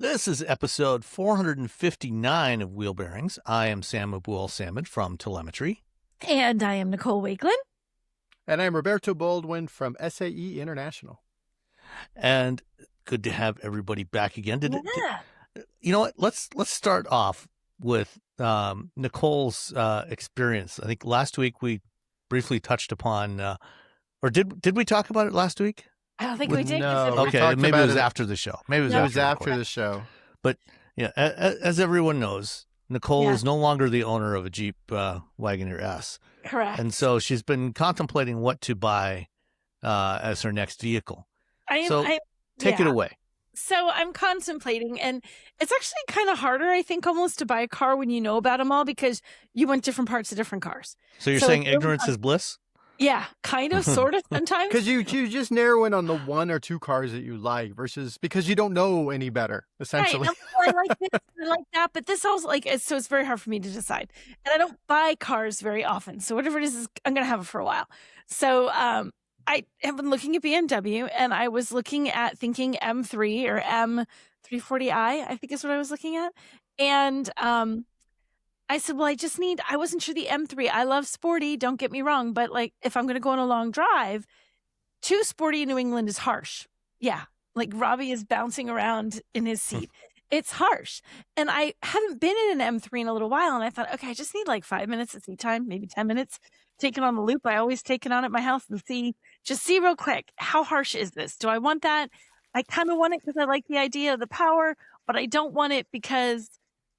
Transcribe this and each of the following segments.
This is episode 459 of Wheel Bearings. I am Sam Abuel-Samad from Telemetry. And I am Nicole Wakelin. And I'm Roberto Baldwin from SAE International. And good to have everybody back again. You know what? Let's start off with Nicole's experience. I think last week we briefly touched upon, or did we talk about it last week? I don't think we did. No. Okay, maybe it was after the show. Maybe it was after the show. But yeah, as everyone knows, Nicole is no longer the owner of a Jeep Wagoneer S. Correct. And so she's been contemplating what to buy as her next vehicle. Take it away. So I'm contemplating, and it's actually kind of harder, I think, almost to buy a car when you know about them all because you want different parts of different cars. So you're saying ignorance is bliss? Yeah, kind of, sort of, sometimes. Because you just narrow in on the one or two cars that you like versus because you don't know any better, essentially. Right. I like this, I like that, but this also, so it's very hard for me to decide. And I don't buy cars very often. So whatever it is I'm going to have it for a while. So I have been looking at BMW, and I was thinking M3 or M340i, I think is what I was looking at. And I said, well, I wasn't sure the M3. I love sporty, don't get me wrong. But if I'm going to go on a long drive, too sporty in New England is harsh. Yeah. Robbie is bouncing around in his seat. It's harsh. And I haven't been in an M3 in a little while. And I thought, okay, I just need 5 minutes of seat time, maybe 10 minutes. Take it on the loop. I always take it on at my house and see real quick, how harsh is this? Do I want that? I kind of want it because I like the idea of the power, but I don't want it because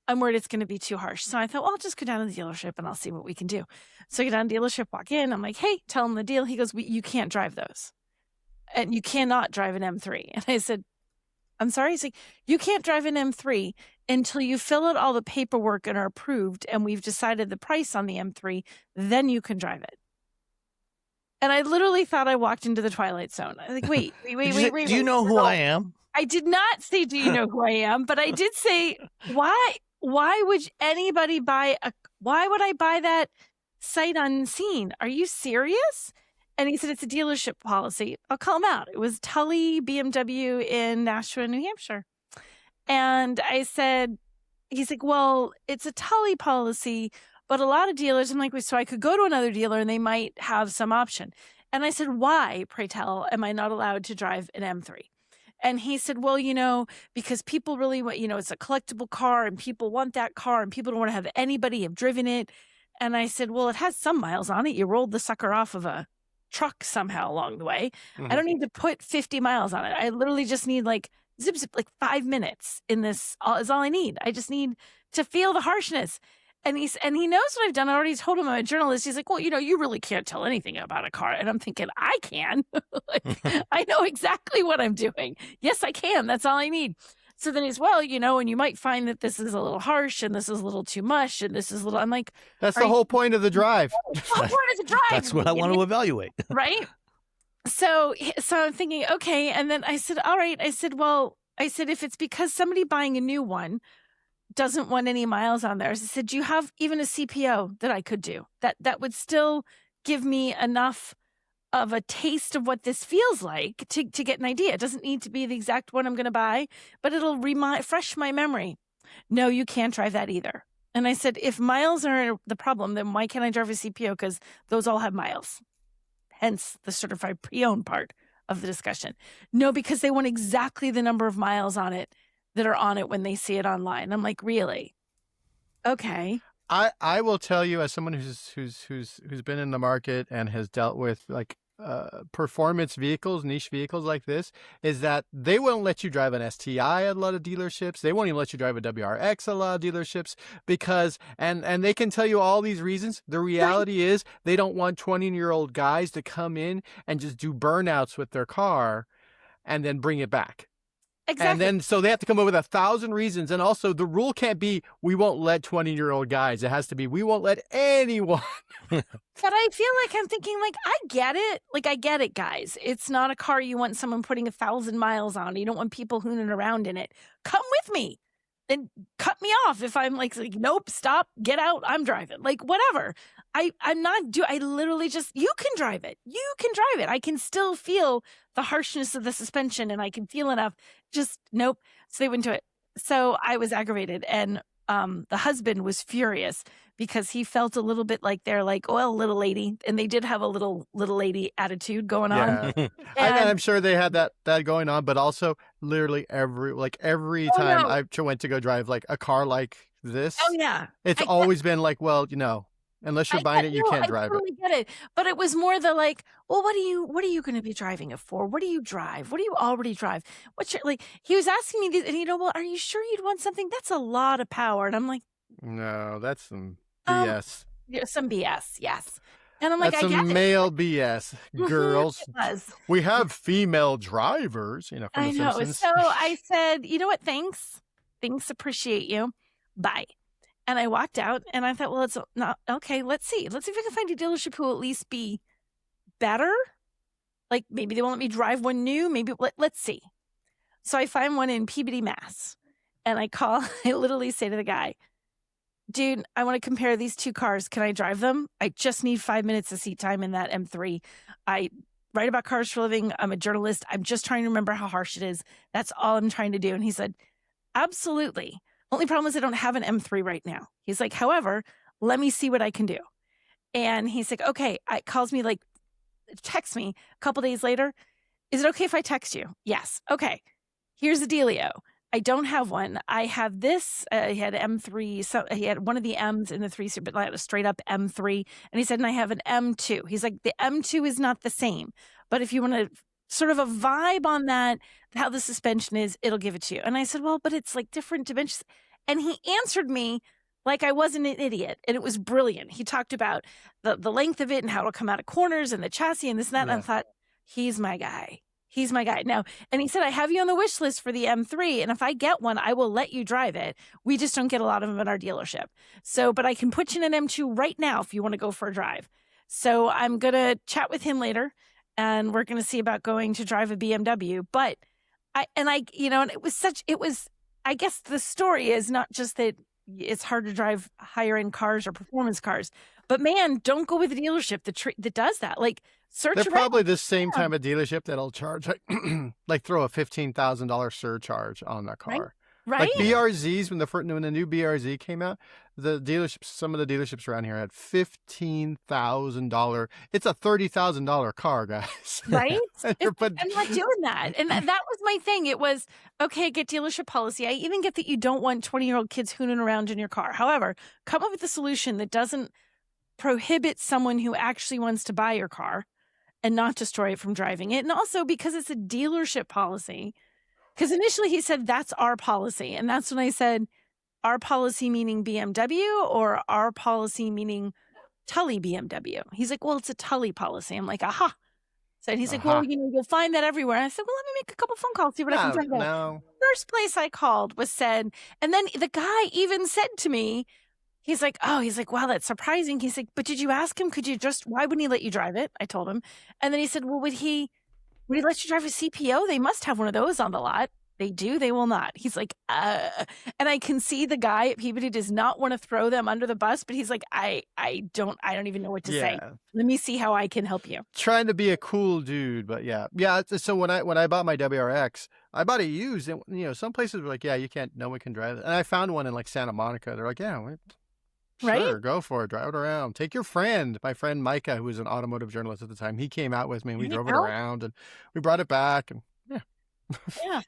I'm worried it's going to be too harsh. So I thought, well, I'll just go down to the dealership and I'll see what we can do. So I go down to the dealership, walk in. I'm like, hey, tell him the deal. He goes, you can't drive those. And you cannot drive an M3. And I said, I'm sorry? He's like, you can't drive an M3 until you fill out all the paperwork and are approved and we've decided the price on the M3, then you can drive it. And I literally thought I walked into the Twilight Zone. I was like, wait. Do you know who I am? I did not say, do you know who I am? But I did say, why would anybody why would I buy that sight unseen? Are you serious? And he said, it's a dealership policy. I'll call him out. It was Tully BMW in Nashua, New Hampshire. And I said, he's like, well, it's a Tully policy, but a lot of dealers, I'm like, so I could go to another dealer and they might have some option. And I said, why, pray tell, am I not allowed to drive an M3? And he said, well, because people really want, it's a collectible car and people want that car and people don't want to have anybody have driven it. And I said, well, it has some miles on it. You rolled the sucker off of a truck somehow along the way. Mm-hmm. I don't need to put 50 miles on it. I literally just need zip, 5 minutes in this is all I need. I just need to feel the harshness. And he knows what I've done. I already told him I'm a journalist. He's like, well, you really can't tell anything about a car. And I'm thinking, I can. I know exactly what I'm doing. Yes, I can. That's all I need. So then he's, well, and you might find that this is a little harsh and this is a little too much and this is a little, I'm like. That's the whole point of the drive. The whole point of the drive. That's what I want to evaluate. Right? So I'm thinking, okay. And then I said, all right. I said, if it's because somebody buying a new one doesn't want any miles on theirs, I said, do you have even a CPO that I could do that would still give me enough of a taste of what this feels like to get an idea? It doesn't need to be the exact one I'm going to buy, but it'll refresh my memory. No, you can't drive that either. And I said, if miles are the problem, then why can't I drive a CPO? Because those all have miles. Hence the certified pre-owned part of the discussion. No, because they want exactly the number of miles on it that are on it when they see it online. I'm like, really? Okay. I will tell you, as someone who's been in the market and has dealt with performance vehicles, niche vehicles like this, is that they won't let you drive an STI at a lot of dealerships. They won't even let you drive a WRX at a lot of dealerships because, and they can tell you all these reasons. The reality is they don't want 20-year-old guys to come in and just do burnouts with their car and then bring it back. Exactly. And then, so they have to come up with 1,000 reasons. And also the rule can't be, we won't let 20-year-old guys. It has to be, we won't let anyone. But I feel like I'm thinking, I get it. I get it, guys. It's not a car you want someone putting 1,000 miles on. You don't want people hooning around in it. Come with me and cut me off if I'm nope, stop, get out, I'm driving. Whatever. I'm not I literally just, you can drive it. You can drive it. I can still feel the harshness of the suspension and I can feel enough. Just nope. So they went to it. So I was aggravated, and the husband was furious because he felt a little bit like they're like, well, little lady, and they did have a little lady attitude going on. Yeah. And I'm sure they had that going on, but also literally every time I went to go drive like a car like this, oh yeah, it's always been like, well, unless you're buying it, you can't drive I totally get it. But it was more the like, well, what are you going to be driving it for? What do you drive? What do you already drive? What's your like? He was asking me this, and well, are you sure you'd want something? That's a lot of power. And I'm like, no, that's some BS. Yeah, some BS, yes. And I'm like, that's I get some male BS, girls. It was. We have female drivers, from I The know. Simpsons. So I said, you know what? Thanks, appreciate you. Bye. And I walked out, and I thought, well, it's not okay. Let's see if I can find a dealership who will at least be better. Like maybe they won't let me drive one new. Maybe let's see. So I find one in Peabody, Mass, and I call. I literally say to the guy, dude, I want to compare these two cars. Can I drive them? I just need 5 minutes of seat time in that M3. I write about cars for a living. I'm a journalist. I'm just trying to remember how harsh it is. That's all I'm trying to do. And he said, absolutely. Only problem is I don't have an M3 right now. He's like, however, let me see what I can do. And he's like, okay. Calls me texts me a couple days later. Is it okay if I text you? Yes. Okay. Here's the dealio. I don't have one. I have this. He had M3. So he had one of the M's in the 3, but like a straight up M3. And he said, and I have an M2. He's like, the M2 is not the same. But if you want to sort of a vibe on that, how the suspension is, it'll give it to you. And I said, well, but it's like different dimensions. And he answered me like I wasn't an idiot. And it was brilliant. He talked about the length of it and how it'll come out of corners and the chassis and this and that. Yeah. And I thought, he's my guy. He's my guy. Now, and he said, I have you on the wish list for the M3. And if I get one, I will let you drive it. We just don't get a lot of them at our dealership. So, but I can put you in an M2 right now if you want to go for a drive. So I'm going to chat with him later, and we're going to see about going to drive a BMW. But and it was, I guess the story is not just that it's hard to drive higher end cars or performance cars, but man, don't go with a dealership that does that. Like, search They're around. probably the same type of dealership that'll charge like throw a $15,000 surcharge on the car. Right. Like BRZs, when the new BRZ came out, some of the dealerships around here had $15,000. It's a $30,000 car, guys. Right. I'm not doing that. And that was my thing. It was, okay, I get dealership policy. I even get that you don't want 20-year-old kids hooning around in your car. However, come up with a solution that doesn't prohibit someone who actually wants to buy your car and not destroy it from driving it. And also because it's a dealership policy. Because initially he said, that's our policy. And that's when I said, our policy meaning BMW or our policy meaning Tully BMW? He's like, well, it's a Tully policy. I'm like, aha. So he's like, well, you'll find that everywhere. And I said, well, let me make a couple phone calls, see what I can find out. No. First place I called was said, and then the guy even said to me, he's like, wow, that's surprising. He's like, but did you ask him? Why wouldn't he let you drive it? I told him. And then he said, well, would he let you drive a CPO? They must have one of those on the lot. They do. They will not. He's like, and I can see the guy at Peabody does not want to throw them under the bus, but he's like, I don't even know what to say. Let me see how I can help you. Trying to be a cool dude, but yeah. So when I bought my WRX, I bought it used, and some places were like, yeah, no one can drive it. And I found one in like Santa Monica. They're like, yeah, sure, go for it, drive it around. Take your friend. My friend Micah, who was an automotive journalist at the time, he came out with me, and we drove it around, and we brought it back, and yeah.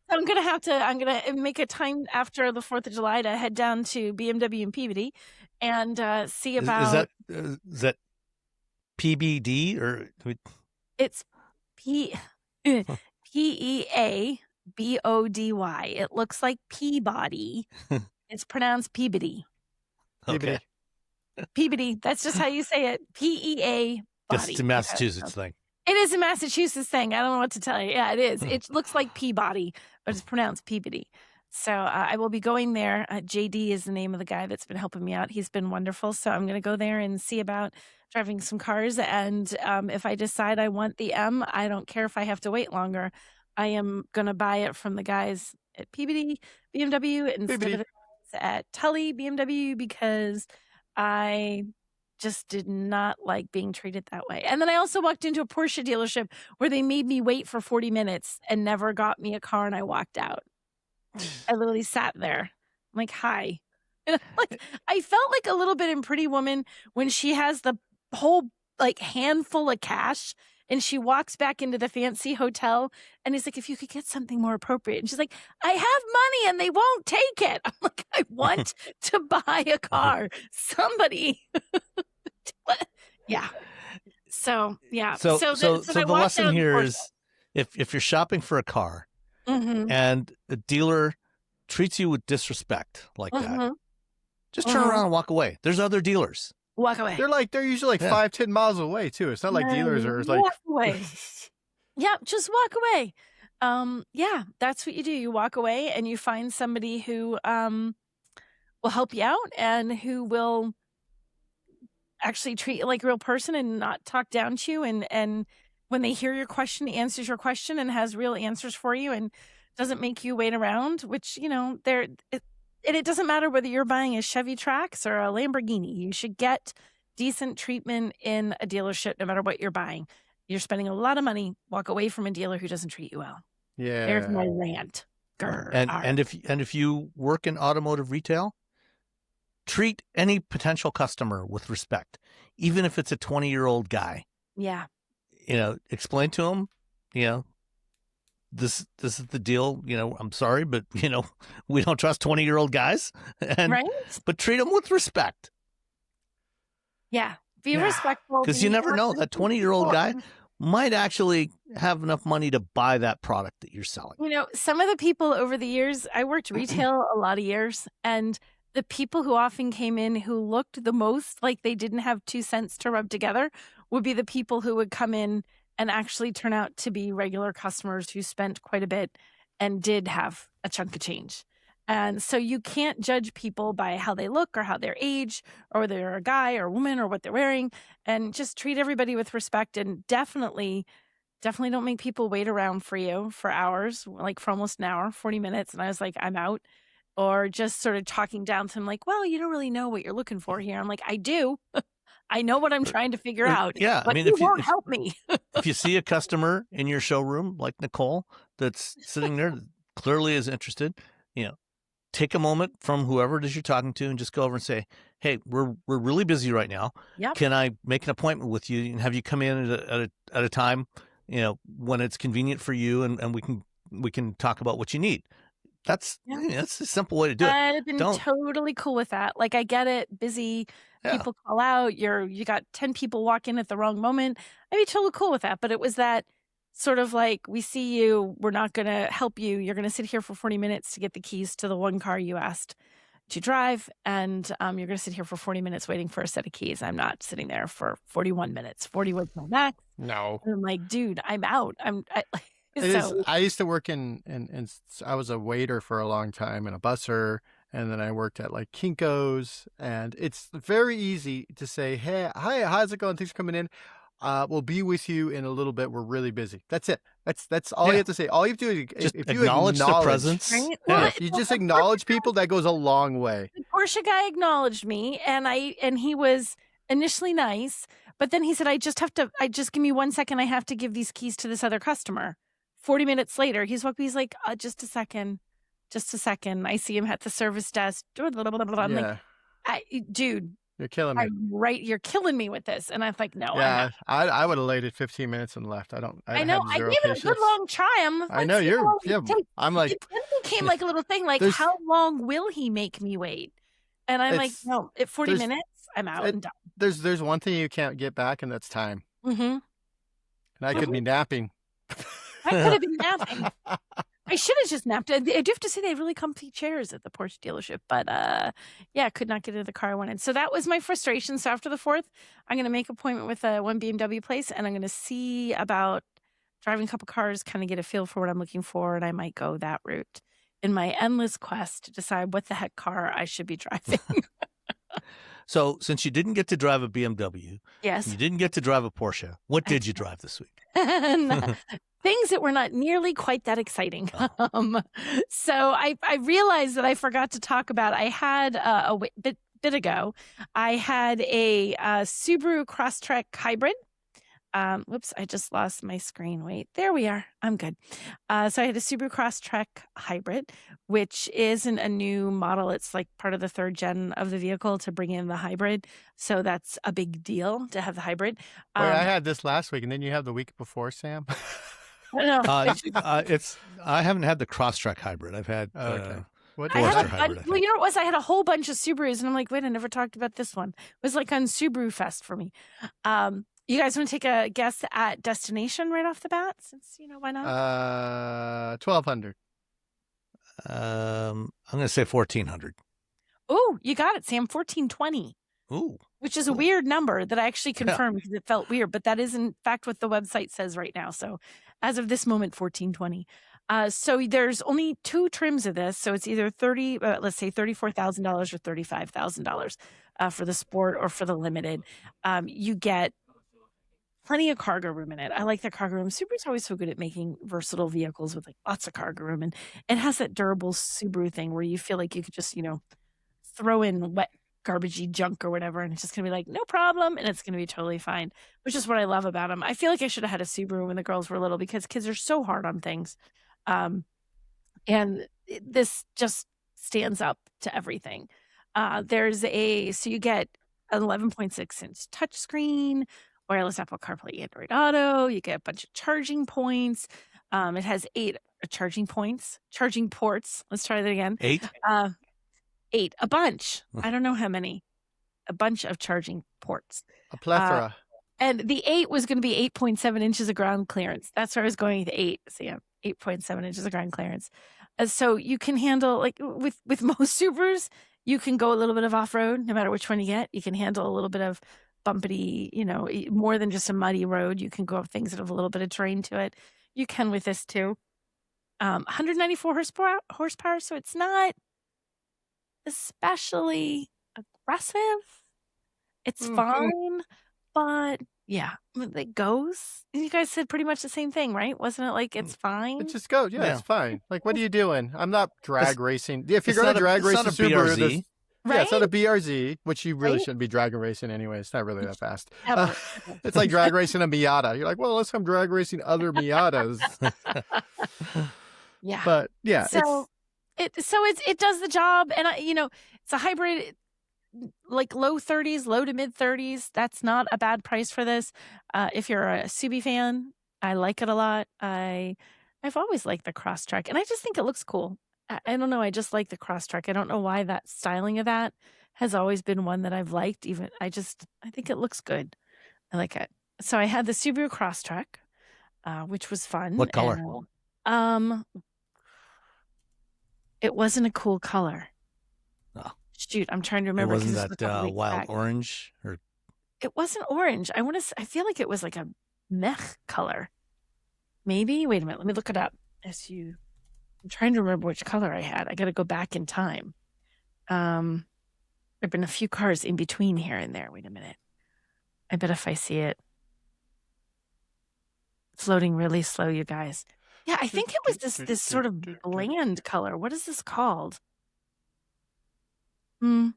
I'm gonna make a time after the 4th of July to head down to BMW in Peabody and see about. Is that PBD or? It's PEABODY. It looks like Peabody. It's pronounced Peabody. Okay. Peabody. That's just how you say it. PEA. Just a Massachusetts thing. It is a Massachusetts thing. I don't know what to tell you. Yeah, it is. It looks like Peabody, but it's pronounced Peabody. So I will be going there. JD is the name of the guy that's been helping me out. He's been wonderful. So I'm going to go there and see about driving some cars. And if I decide I want the M, I don't care if I have to wait longer. I am going to buy it from the guys at Peabody BMW instead of the guys at Tully BMW, because I just did not like being treated that way. And then I also walked into a Porsche dealership where they made me wait for 40 minutes and never got me a car, and I walked out. I literally sat there. I'm like, hi. Like, I felt like a little bit in Pretty Woman when she has the whole like handful of cash and she walks back into the fancy hotel and he's like, if you could get something more appropriate. And she's like, I have money and they won't take it. I'm like, I want to buy a car. Somebody. Yeah. So, yeah. So the lesson here is if you're shopping for a car and a dealer treats you with disrespect like that, just turn around and walk away. There's other dealers. Walk away. They're usually like 5-10 miles away too. It's not like dealers are like walk away. Yeah, just walk away. Yeah, that's what you do. You walk away and you find somebody who will help you out and who will actually treat you like a real person and not talk down to you. And when they hear your question, answers your question and has real answers for you and doesn't make you wait around, which, it doesn't matter whether you're buying a Chevy Trax or a Lamborghini. You should get decent treatment in a dealership no matter what you're buying. You're spending a lot of money. Walk away from a dealer who doesn't treat you well. Yeah. There's my rant. And if you work in automotive retail, treat any potential customer with respect, even if it's a 20-year-old guy. Yeah. Explain to him, this is the deal. I'm sorry, but we don't trust 20-year-old guys. Right. But treat them with respect. Yeah. Be respectful. Because you never know, that 20-year-old guy might actually have enough money to buy that product that you're selling. Some of the people over the years, I worked retail a lot of years, and the people who often came in who looked the most like they didn't have 2 cents to rub together would be the people who would come in and actually turn out to be regular customers who spent quite a bit and did have a chunk of change. And so you can't judge people by how they look or how their age or whether they're a guy or a woman or what they're wearing, and just treat everybody with respect. And definitely don't make people wait around for you for hours, like for almost an hour, 40 minutes. And I was like, I'm out. Or just sort of talking down to them like, well, you don't really know what you're looking for here. I'm like, I do. I know what I'm trying to figure out. Yeah. But you won't help me. If you see a customer in your showroom like Nicole that's sitting there, clearly is interested, take a moment from whoever it is you're talking to and just go over and say, hey, we're really busy right now. Yep. Can I make an appointment with you and have you come in at a time, when it's convenient for you and we can talk about what you need. That's a simple way to do it. I've been totally cool with that. Like, I get it. Busy people call out. You got 10 people walk in at the wrong moment. I'd be totally cool with that. But it was that sort of like, we see you. We're not going to help you. You're going to sit here for 40 minutes to get the keys to the one car you asked to drive. And you're going to sit here for 40 minutes waiting for a set of keys. I'm not sitting there for 41 minutes. 40 was my max. No. And I'm like, dude, I'm out. I used to work in I was a waiter for a long time and a busser, and then I worked at like Kinko's, and it's very easy to say, hey, hi, how's it going? Thanks for coming in. We'll be with you in a little bit. We're really busy. That's it. That's all you have to say. All you have to do is just if acknowledge the presence. Right? Yeah, if you just acknowledge people, that goes a long way. The Porsche guy acknowledged me, and he was initially nice, but then he said, just give me 1 second. I have to give these keys to this other customer. 40 minutes later, he's like, just a second. I see him at the service desk. I'm like, dude, you're killing me. You're killing me with this. And I'm like, no. Yeah, I would have waited 15 minutes and left. I know. I gave it a good long try. I know I'm like, it became like a little thing. Like, how long will he make me wait? And I'm like, no, at 40 minutes, I'm out and done. There's one thing you can't get back, and that's time. Mm-hmm. And I could be napping. I could have been napping. I should have just napped. I do have to say they have really comfy chairs at the Porsche dealership, but I could not get into the car I wanted. So that was my frustration. So after the 4th, I'm going to make an appointment with one BMW place, and I'm going to see about driving a couple cars, kind of get a feel for what I'm looking for, and I might go that route in my endless quest to decide what the heck car I should be driving. So since you didn't get to drive a BMW, yes, you didn't get to drive a Porsche, what did you drive this week? Things that were not nearly quite that exciting. So I realized that I forgot to talk about, I had a bit ago, I had a Subaru Crosstrek hybrid. Whoops, I just lost my screen. Wait, there we are. I'm good. So I had a Subaru Crosstrek hybrid, which isn't a new model. It's like part of the 3rd gen of the vehicle to bring in the hybrid. So that's a big deal to have the hybrid. Wait, I had this last week, and then you have the week before, Sam. I don't know. I haven't had the Crosstrek hybrid. I've had What I had hybrid, well, you know what it was? I had a whole bunch of Subarus, and I'm like, wait, I never talked about this one. It was like on Subaru Fest for me. You guys want to take a guess at destination right off the bat? Since, why not? 1,200. I'm going to say 1,400. Oh, you got it, Sam. 1,420. Ooh. Which is a weird number that I actually confirmed because it felt weird, but that is in fact what the website says right now. So as of this moment, 1,420. So there's only 2 trims of this. So it's either let's say $34,000 or $35,000 for the Sport or for the Limited. You get plenty of cargo room in it. I like the cargo room. Subaru's always so good at making versatile vehicles with like lots of cargo room, and it has that durable Subaru thing where you feel like you could just, throw in wet garbagey junk or whatever, and it's just gonna be like no problem, and it's gonna be totally fine, which is what I love about them. I feel like I should have had a Subaru when the girls were little because kids are so hard on things, and this just stands up to everything. So you get an 11.6-inch touchscreen, wireless Apple CarPlay, Android Auto. You get a bunch of charging points. It has 8 charging ports. Let's try that again. 8? 8, a bunch. I don't know how many. A bunch of charging ports. A plethora. And the 8 was going to be 8.7 inches of ground clearance. That's where I was going with 8. So yeah, 8.7 inches of ground clearance. So you can handle, like with most Subarus, you can go a little bit of off-road, no matter which one you get. You can handle a little bit of bumpity, more than just a muddy road. You can go up things that have a little bit of terrain to it. You can with this too. 194 horsepower, so it's not especially aggressive. It's fine, but yeah, it goes. You guys said pretty much the same thing, right? Wasn't it like it's fine? It just goes. Yeah, it's fine. Like, what are you doing? I'm not drag racing. If you're going to drag race a Subaru, right? Yeah, it's not a BRZ, which you really shouldn't be drag racing anyway. It's not really that fast. It's like drag racing a Miata. You're like, well, let's come drag racing other Miatas. Yeah. But yeah. So it does the job, and it's a hybrid, like low 30s, low to mid 30s. That's not a bad price for this. If you're a Subi fan, I like it a lot. I've always liked the Crosstrek, and I just think it looks cool. I don't know. I just like the Crosstrek. I don't know why that styling of that has always been one that I've liked. I think it looks good. I like it. So I had the Subaru Crosstrek, which was fun. What color? And, it wasn't a cool color. Oh. Shoot, I'm trying to remember. It wasn't that wild orange, or it wasn't orange. I feel like it was like a mech color. Maybe. Wait a minute. Let me look it up. I'm trying to remember which color I had. I got to go back in time. There've been a few cars in between here and there. Wait a minute. I bet if I see it. It's loading really slow, you guys. Yeah, I think it was this sort of bland color. What is this called? I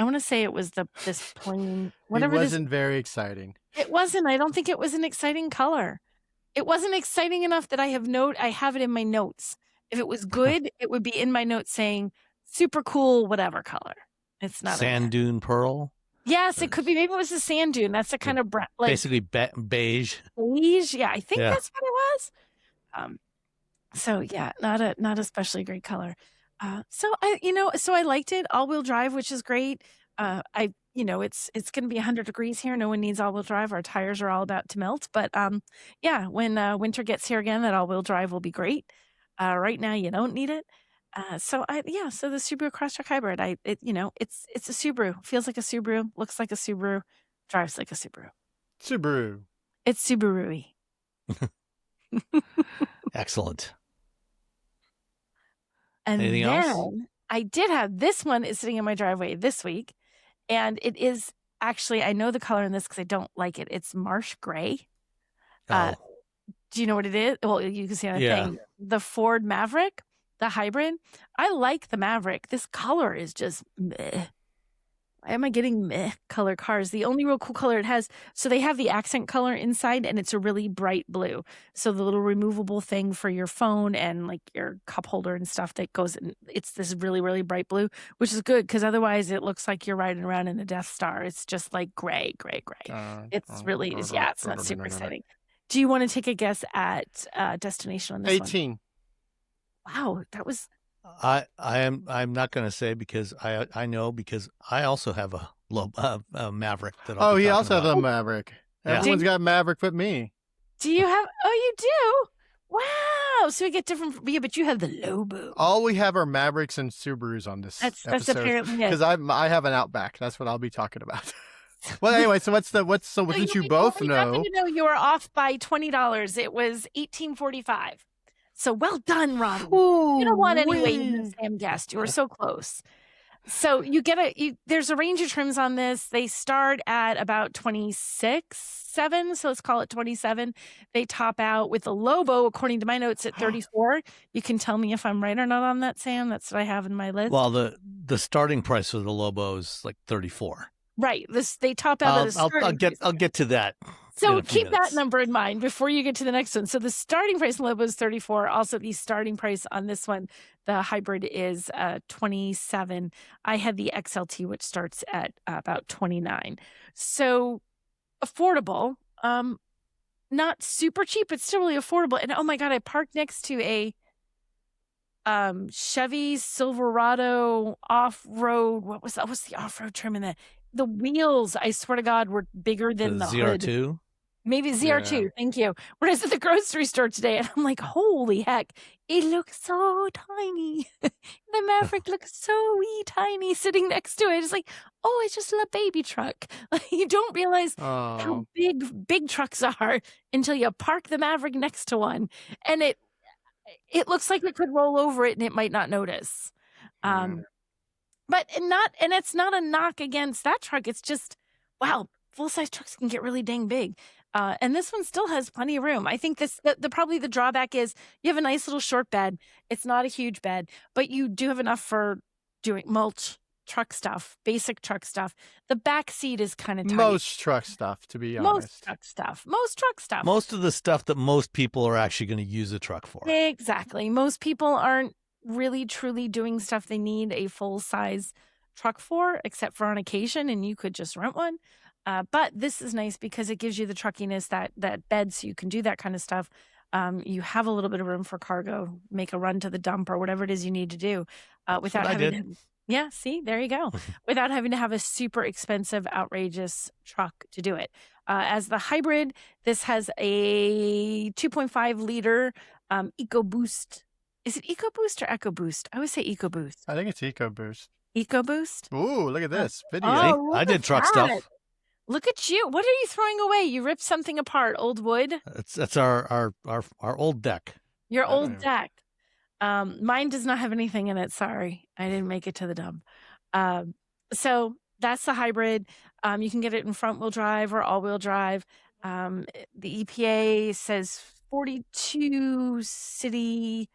want to say it was this plain whatever. It wasn't very exciting. It wasn't. I don't think it was an exciting color. It wasn't exciting enough that I have it in my notes. If it was good, it would be in my notes saying super cool, whatever color. It's not sand dune pearl. Yes, it could be. Maybe it was a sand dune. That's the kind of basically beige. Beige, yeah. I think that's what it was. So yeah, not especially great color. So I liked it. All-wheel drive, which is great. It's going to be 100 degrees here. No one needs all-wheel drive. Our tires are all about to melt. But when winter gets here again, that all-wheel drive will be great. Right now, you don't need it. So the Subaru Crosstrek hybrid, it's a Subaru. Feels like a Subaru. Looks like a Subaru. Drives like a Subaru. Subaru. It's Subaru-y. Excellent. And anything else? I did have this one is sitting in my driveway this week, and it is actually, I know the color in this because I don't like it. It's marsh gray. Do you know what it is? Well, you can see on the thing. The Ford Maverick, the hybrid. I like the Maverick. This color is just meh. why am I getting meh color cars? The only real cool color it has, so they have the accent color inside, and it's a really bright blue. So the little removable thing for your phone and like your cup holder and stuff that goes in, it's this really, really bright blue, which is good because otherwise it looks like you're riding around in a Death Star. It's just like gray. It's really, it's not super exciting. Do you want to take a guess at destination on this 18. one? Wow, that was... I'm not going to say because I know because I also have a Maverick. He also has a Maverick. Everyone's got Maverick but me. Do you have? Oh, you do. Wow. So we get different. Yeah, but you have the Lobo. All we have are Mavericks and Subarus on this episode. That's apparently it. Because I have an Outback. That's what I'll be talking about. Well, anyway, so since you both know, you were off by $20. It was $18.45. So well done, Robbie. You don't want any weight in the Sam guest. You were so close. So you get there's a range of trims on this. They start at about 26.7, so let's call it 27. They top out with the Lobo, according to my notes, at 34. You can tell me if I'm right or not on that, Sam. That's what I have in my list. Well, the starting price for the Lobo is like 34. Right. They top out at a starting I'll get to that. So keep that number in mind before you get to the next one. So the starting price on Lobo is 34. Also, the starting price on this one, the hybrid, is 27. I had the XLT, which starts at about 29. So affordable, not super cheap, but still really affordable. And oh my God, I parked next to a Chevy Silverado off-road. What's the off-road trim in that? The wheels, I swear to God, were bigger than the ZR2? Hood. Maybe ZR2. Yeah. Thank you. When I was at the grocery store today, and I'm like, holy heck, it looks so tiny. The Maverick looks so wee tiny sitting next to it. It's like, oh, it's just a baby truck. You don't realize how big trucks are until you park the Maverick next to one. And it looks like it could roll over it and it might not notice. But it's not a knock against that truck. It's just, wow, full-size trucks can get really dang big. And this one still has plenty of room. I think probably the drawback is you have a nice little short bed. It's not a huge bed, but you do have enough for doing mulch, truck stuff, basic truck stuff. The back seat is kind of tiny. Most truck stuff, to be honest. Most truck stuff. Most of the stuff that most people are actually going to use a truck for. Exactly. Most people aren't really truly doing stuff they need a full-size truck for, except for on occasion, and you could just rent one. But this is nice because it gives you the truckiness, that bed, so you can do that kind of stuff. You have a little bit of room for cargo, make a run to the dump or whatever it is you need to do without having yeah, see, there you go. Without having to have a super expensive, outrageous truck to do it. As the hybrid, this has a 2.5 liter EcoBoost. Is it EcoBoost or EcoBoost? I always say EcoBoost. I think it's EcoBoost. EcoBoost? Ooh, look at this video. I did truck stuff. Look at you. What are you throwing away? You ripped something apart. Old wood? That's our old deck. Your old deck. Mine does not have anything in it. Sorry. I didn't make it to the dump. So that's the hybrid. You can get it in front-wheel drive or all-wheel drive. The EPA says 42 city...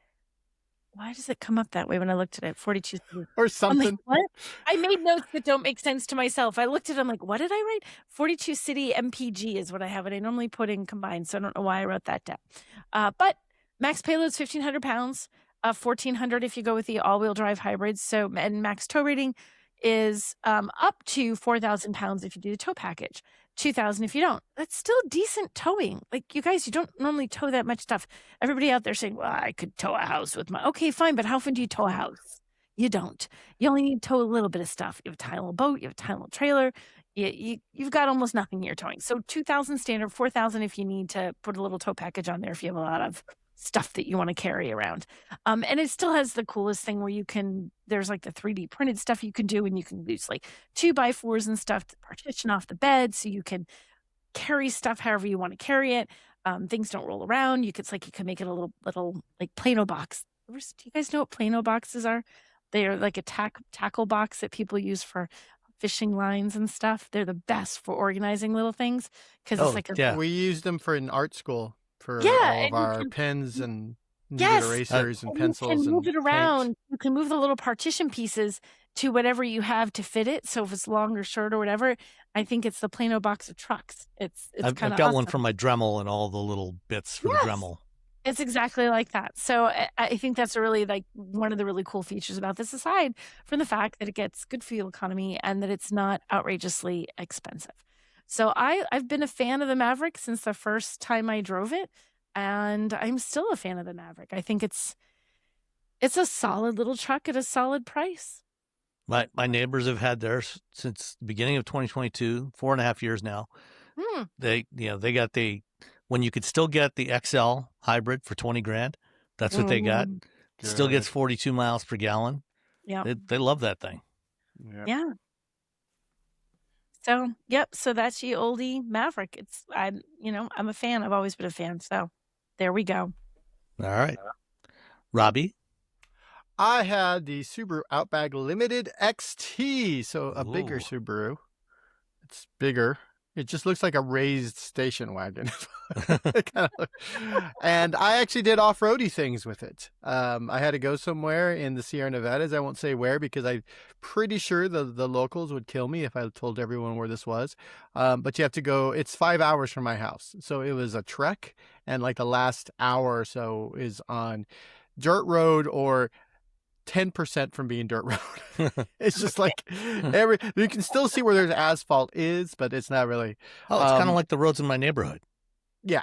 Why does it come up that way when I looked at it? 42 or something. Like, what? I made notes that don't make sense to myself. I looked at it, I'm like, what did I write? 42 city MPG is what I have, and I normally put in combined, so I don't know why I wrote that down. But max payload's 1,500 pounds, 1,400 if you go with the all-wheel drive hybrids. So, and max tow rating is up to 4,000 pounds if you do the tow package. 2,000 if you don't. That's still decent towing. Like, you guys, you don't normally tow that much stuff. Everybody out there saying, well, I could tow a house with my... Okay, fine, but how often do you tow a house? You don't. You only need to tow a little bit of stuff. You have a tiny little boat. You have a tiny little trailer. You've got almost nothing you're towing. So 2,000 standard, 4,000 if you need to put a little tow package on there if you have a lot of stuff that you want to carry around. And it still has the coolest thing where you can... There's like the 3D printed stuff you can do, and you can use like 2x4s and stuff to partition off the bed so you can carry stuff however you want to carry it. Things don't roll around. You can make it a little like Plano box. Do you guys know what Plano boxes are? They are like a tackle box that people use for fishing lines and stuff. They're the best for organizing little things because it's like we use them for an art school for all of our pens and erasers and pencils. You can move it around. Paints. You can move the little partition pieces to whatever you have to fit it. So if it's long or short or whatever, I think it's the Plano box of trucks. It's I've kind of got awesome. one for my Dremel and all the little bits for the Dremel. It's exactly like that. So I think that's a really like one of the really cool features about this, aside from the fact that it gets good fuel economy and that it's not outrageously expensive. So I've been a fan of the Maverick since the first time I drove it, and I'm still a fan of the Maverick. I think it's a solid little truck at a solid price. My neighbors have had theirs since the beginning of 2022, 4.5 years now. They got when you could still get the XL hybrid for $20,000. That's what they got. Good. Still gets 42 miles per gallon. Yeah. They love that thing. Yep. Yeah. So, yep. So that's the oldie Maverick. I'm a fan. I've always been a fan. So there we go. All right. Robbie? I had the Subaru Outback Limited XT, so a bigger Ooh. Subaru. It's bigger. It just looks like a raised station wagon. And I actually did off-roady things with it. I had to go somewhere in the Sierra Nevadas. I won't say where because I'm pretty sure the locals would kill me if I told everyone where this was. But you have to go. It's 5 hours from my house. So it was a trek. And like the last hour or so is on dirt road or 10% from being dirt road. It's just like you can still see where there's asphalt is, but it's not really. Oh, it's kind of like the roads in my neighborhood. Yeah.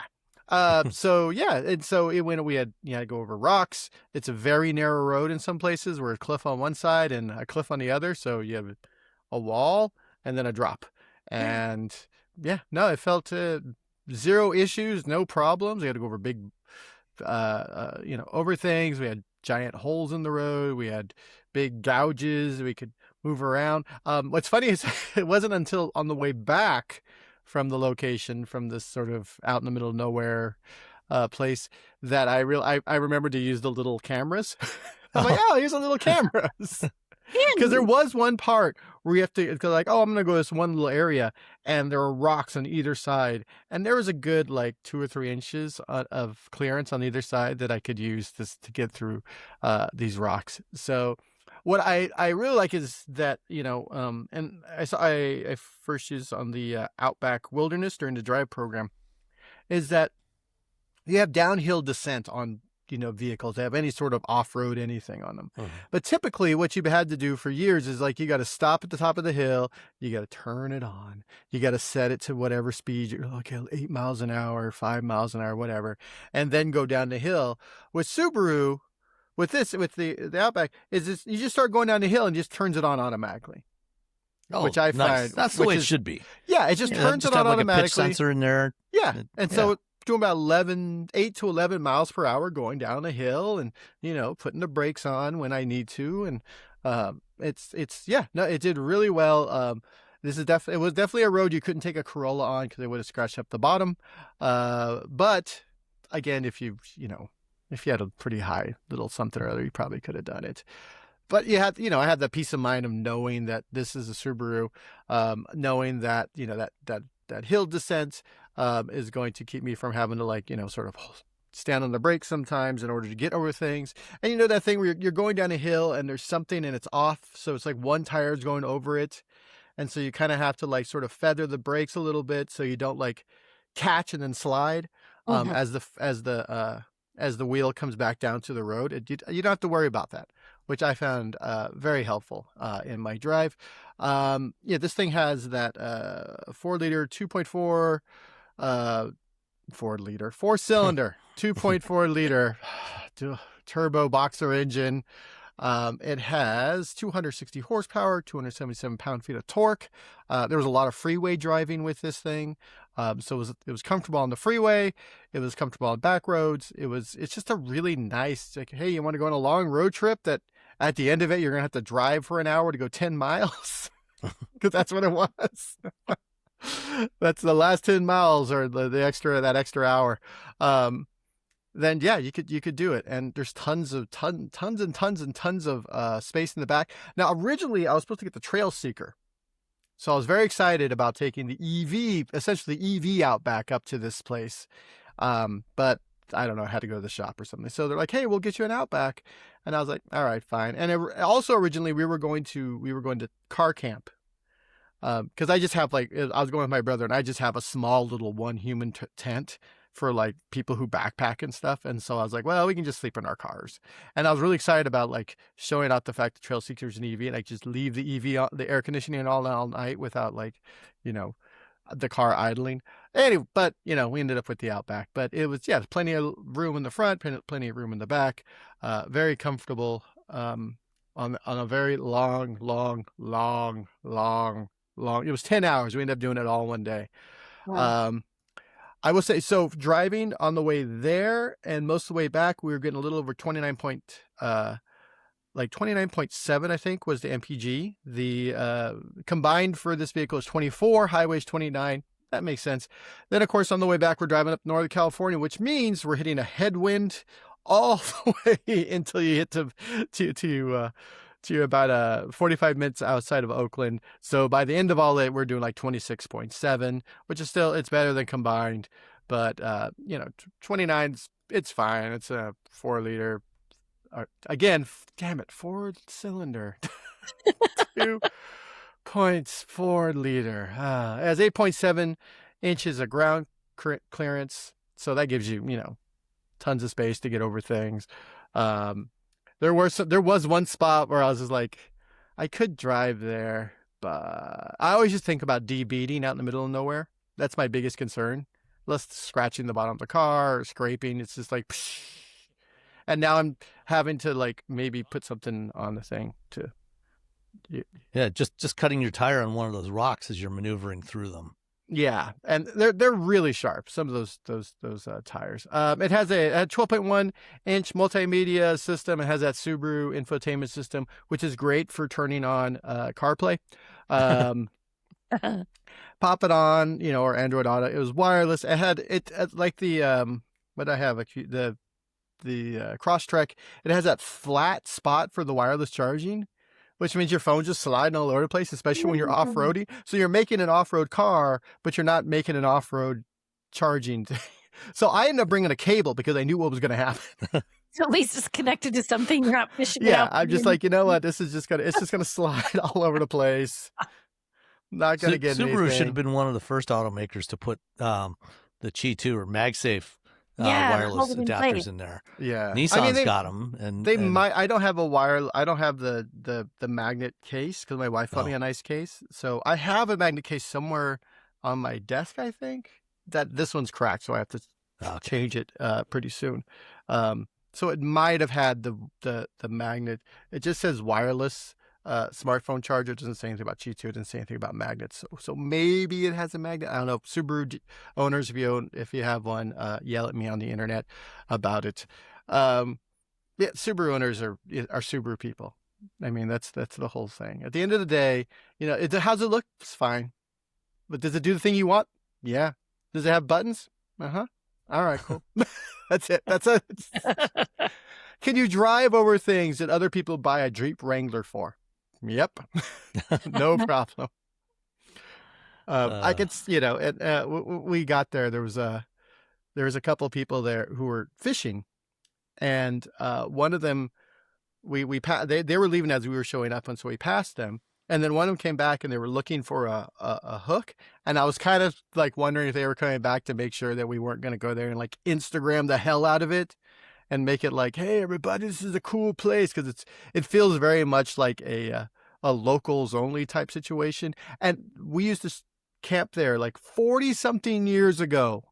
So yeah, and so we had to go over rocks. It's a very narrow road in some places where a cliff on one side and a cliff on the other. So you have a wall and then a drop. And it felt zero issues, no problems. We had to go over big, over things. We had giant holes in the road. We had big gouges. We could move around. What's funny is it wasn't until on the way back from the location, from this sort of out in the middle of nowhere place, that I remembered to use the little cameras. I'm like, here's the little cameras. Because there was one part where you have to, because like, I'm going to go this one little area, and there are rocks on either side, and there was a good like 2 or 3 inches of clearance on either side that I could use this to get through these rocks. So what I really like is that, and I first used on the Outback Wilderness during the drive program, is that you have downhill descent on vehicles that have any sort of off-road anything on them. But typically what you've had to do for years is like, you got to stop at the top of the hill, you got to turn it on, you got to set it to whatever speed you're 8 miles an hour, 5 miles an hour, whatever, and then go down the hill. With Subaru, with the Outback, is this, you just start going down the hill and just turns it on automatically. Which I find that's the way it should be. Yeah, it just turns it on automatically. Like a pitch sensor in there. Yeah, and so doing about 8 to 11 miles per hour going down a hill, and putting the brakes on when I need to, and it did really well. It was definitely a road you couldn't take a Corolla on because it would have scratched up the bottom. But again, if you had a pretty high little something or other, you probably could have done it. But you had, I had the peace of mind of knowing that this is a Subaru, knowing that, that hill descent is going to keep me from having to sort of stand on the brakes sometimes in order to get over things. And that thing where you're going down a hill and there's something and it's off. So it's like one tire is going over it. And so you kind of have to sort of feather the brakes a little bit so you don't catch and then slide as the wheel comes back down to the road. You don't have to worry about that, which I found very helpful in my drive. This thing has that 4-liter, 2.4 4-cylinder, 2.4 liter turbo boxer engine. It has 260 horsepower, 277 pound-feet of torque. There was a lot of freeway driving with this thing. So it was comfortable on the freeway. It was comfortable on back roads. It's just a really nice, hey, you want to go on a long road trip that at the end of it, you're going to have to drive for an hour to go 10 miles? Because that's what it was. That's the last 10 miles or that extra hour. Then you could do it. And there's tons of space in the back. Now, originally I was supposed to get the Trail Seeker. So I was very excited about taking the EV Outback up to this place. But I don't know, I had to go to the shop or something. So they're like, hey, we'll get you an Outback. And I was like, all right, fine. And also originally we were going to car camp. Because I just have I was going with my brother, and I just have a small little one human tent for like people who backpack and stuff. And so I was like, well, we can just sleep in our cars. And I was really excited about like showing out the fact that Trail Seeker's an EV, and I just leave the EV on, the air conditioning all night without like, the car idling. Anyway, but we ended up with the Outback. But it was plenty of room in the front, plenty of room in the back, very comfortable. On a very long. It was 10 hours. We ended up doing it all one day. Wow. I will say, so driving on the way there and most of the way back, we were getting a little over 29.7, I think, was the MPG. The combined for this vehicle is 24, highways 29. That makes sense. Then, of course, on the way back, we're driving up Northern California, which means we're hitting a headwind all the way until you hit to about 45 minutes outside of Oakland. So by the end of all it, we're doing like 26.7, which is still, it's better than combined. But, 29, it's fine. It's a 4-liter. Again, damn it, 4-cylinder. 2 points, 4-liter. It has 8.7 inches of ground clearance. So that gives you, tons of space to get over things. There was one spot where I was just like, I could drive there, but I always just think about de-beading out in the middle of nowhere. That's my biggest concern. Less scratching the bottom of the car or scraping. It's just like, psh. And now I'm having to like maybe put something on the thing to. Yeah, just cutting your tire on one of those rocks as you're maneuvering through them. Yeah, and they're really sharp. Some of those tires. It has a 12.1 inch multimedia system. It has that Subaru infotainment system, which is great for turning on CarPlay. Pop it on, or Android Auto. It was wireless. It had like the what I have the Crosstrek. It has that flat spot for the wireless charging, which means your phone's just sliding all over the place, especially when you're off-roading. So you're making an off-road car, but you're not making an off-road charging thing. So I ended up bringing a cable because I knew what was going to happen. So at least it's connected to something. You're not fishing Yeah, out. I'm just like, you know what? It's just gonna slide all over the place. Not gonna get Subaru anything. should have been one of the first automakers to put the Qi 2 or MagSafe wireless adapters in there. Yeah, Nissan's got them, and they might. I don't have I don't have the magnet case because my wife bought me a nice case. So I have a magnet case somewhere on my desk. I think that this one's cracked, so I have to change it pretty soon. So it might have had the magnet. It just says wireless smartphone charger. It doesn't say anything about Qi 2. It doesn't say anything about magnets. So maybe it has a magnet. I don't know. Subaru owners, if you have one, yell at me on the internet about it. Subaru owners are Subaru people. I mean, that's the whole thing. At the end of the day, how's it look? It's fine. But does it do the thing you want? Yeah. Does it have buttons? Uh-huh. All right, cool. That's it. Can you drive over things that other people buy a Jeep Wrangler for? Yep. No problem. I could, we got there. There was a couple of people there who were fishing, and one of them, they were leaving as we were showing up, and so we passed them. And then one of them came back and they were looking for a hook. And I was kind of like wondering if they were coming back to make sure that we weren't going to go there and like Instagram the hell out of it and make it like, hey, everybody, this is a cool place. Because it feels very much like a locals only type situation. And we used to camp there like 40 something years ago.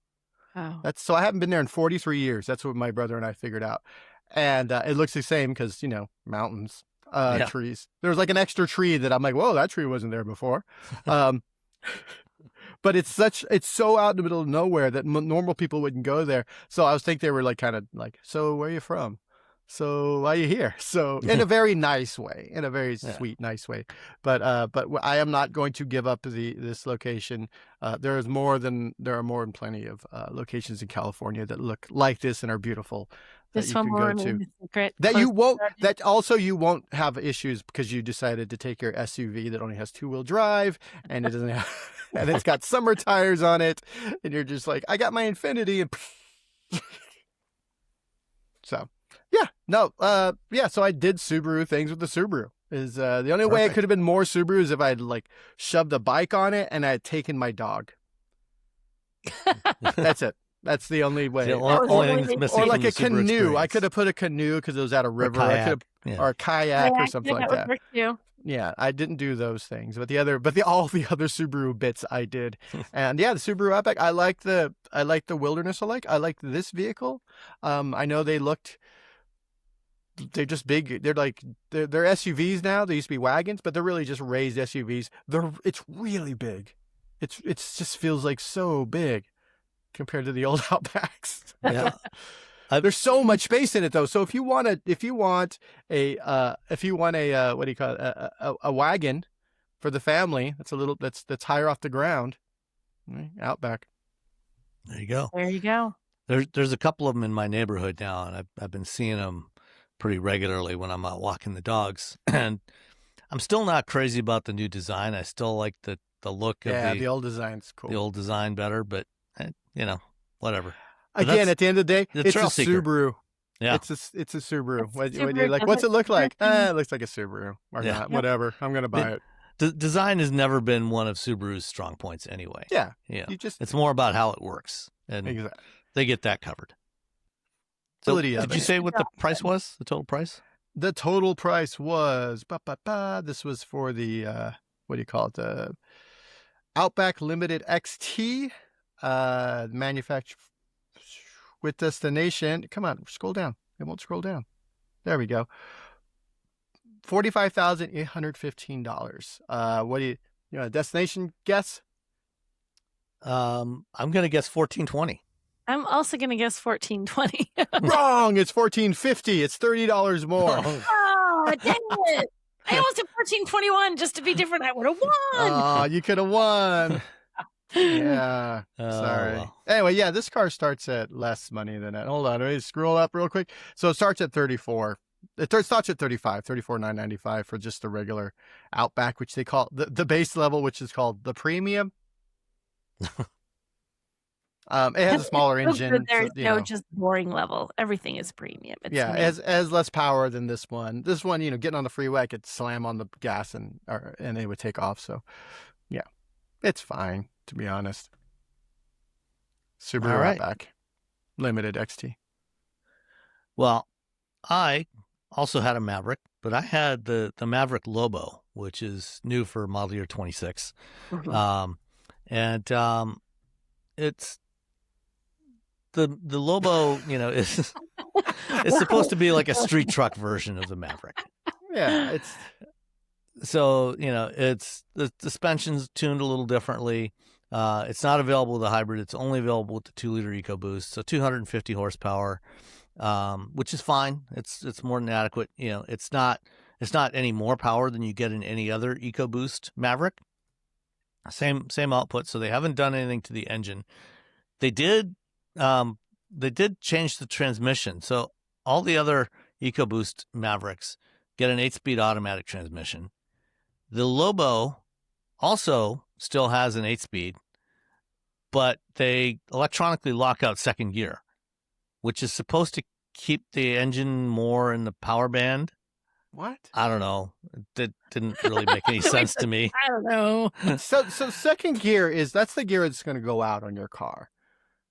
Oh. So I haven't been there in 43 years. That's what my brother and I figured out. And it looks the same because, mountains. Trees. There was like an extra tree that I'm like, whoa, that tree wasn't there before. But it's so out in the middle of nowhere that normal people wouldn't go there. So I was thinking they were like kind of like, so where are you from? So why are you here? So in a very nice way, in a very sweet, nice way. But I am not going to give up this location. There are more than plenty of locations in California that look like this and are beautiful. This one more secret. You won't have issues because you decided to take your SUV that only has 2-wheel drive and it doesn't have, and it's got summer tires on it, and you're just like, I got my Infinity, and so So I did Subaru things with the Subaru. Is the only way I could have been more Subaru is if I'd like shoved a bike on it and I had taken my dog. That's it. That's the only way. Only thing that's missing or like a from the Subaru canoe. I experience. could have put a canoe because it was at a river. Or a kayak or something like that. Yeah, I didn't do those things, but all the other Subaru bits I did. And yeah, the Subaru Outback, I like the wilderness. I like this vehicle. I know they're just big. They're SUVs now. They used to be wagons, but they're really just raised SUVs. It's really big. It just feels like so big compared to the old Outbacks. Yeah. There's so much space in it though. So if you want a wagon for the family, that's higher off the ground, Outback. There you go. There you go. There's a couple of them in my neighborhood now, and I've been seeing them pretty regularly when I'm out walking the dogs. And I'm still not crazy about the new design. I still like the look of the old design's cool. The old design better, but whatever. Again, at the end of the day, it's a Subaru. Yeah, it's a Subaru. When you're like, what's it look like? It looks like a Subaru. Or not. Whatever. I'm gonna buy it. The design has never been one of Subaru's strong points, anyway. Yeah. It's more about how it works, and they get that covered. So, did you say what the price was? The total price? The total price was This was for the what do you call it? The Outback Limited XT, manufactured with destination. Come on, scroll down. It won't scroll down. There we go. $45,815. What do you a destination guess? I'm gonna guess $1,420. I'm also gonna guess $1,420. Wrong. It's $1,450. It's $30 more. Oh, dang it! I almost did $1,421 just to be different. I would have won. Oh, you could have won. Yeah. Sorry. Well. Anyway, yeah, this car starts at less money than that. Hold on. Let me scroll up real quick. So it starts at 34. It starts at 34,995 for just the regular Outback, which they call the base level, which is called the premium. It has a smaller engine. There's just boring level. Everything is premium. It's has less power than this one. This one, getting on the freeway, I could slam on the gas and it would take off. So, yeah, it's fine, to be honest. Subaru Outback Limited XT. Well, I also had a Maverick, but I had the Maverick Lobo, which is new for model year 26. Mm-hmm. It's the Lobo, is it's supposed to be like a street truck version of the Maverick. Yeah, it's the suspension's tuned a little differently. It's not available with the hybrid. It's only available with the 2-liter EcoBoost. So 250 horsepower, which is fine. It's more than adequate. It's not any more power than you get in any other EcoBoost Maverick. Same output. So they haven't done anything to the engine. They did change the transmission. So all the other EcoBoost Mavericks get an 8-speed automatic transmission. The Lobo also still has an 8-speed, but they electronically lock out second gear, which is supposed to keep the engine more in the power band. What? I don't know. That didn't really make any sense to me. I don't know. So second gear that's the gear that's going to go out on your car.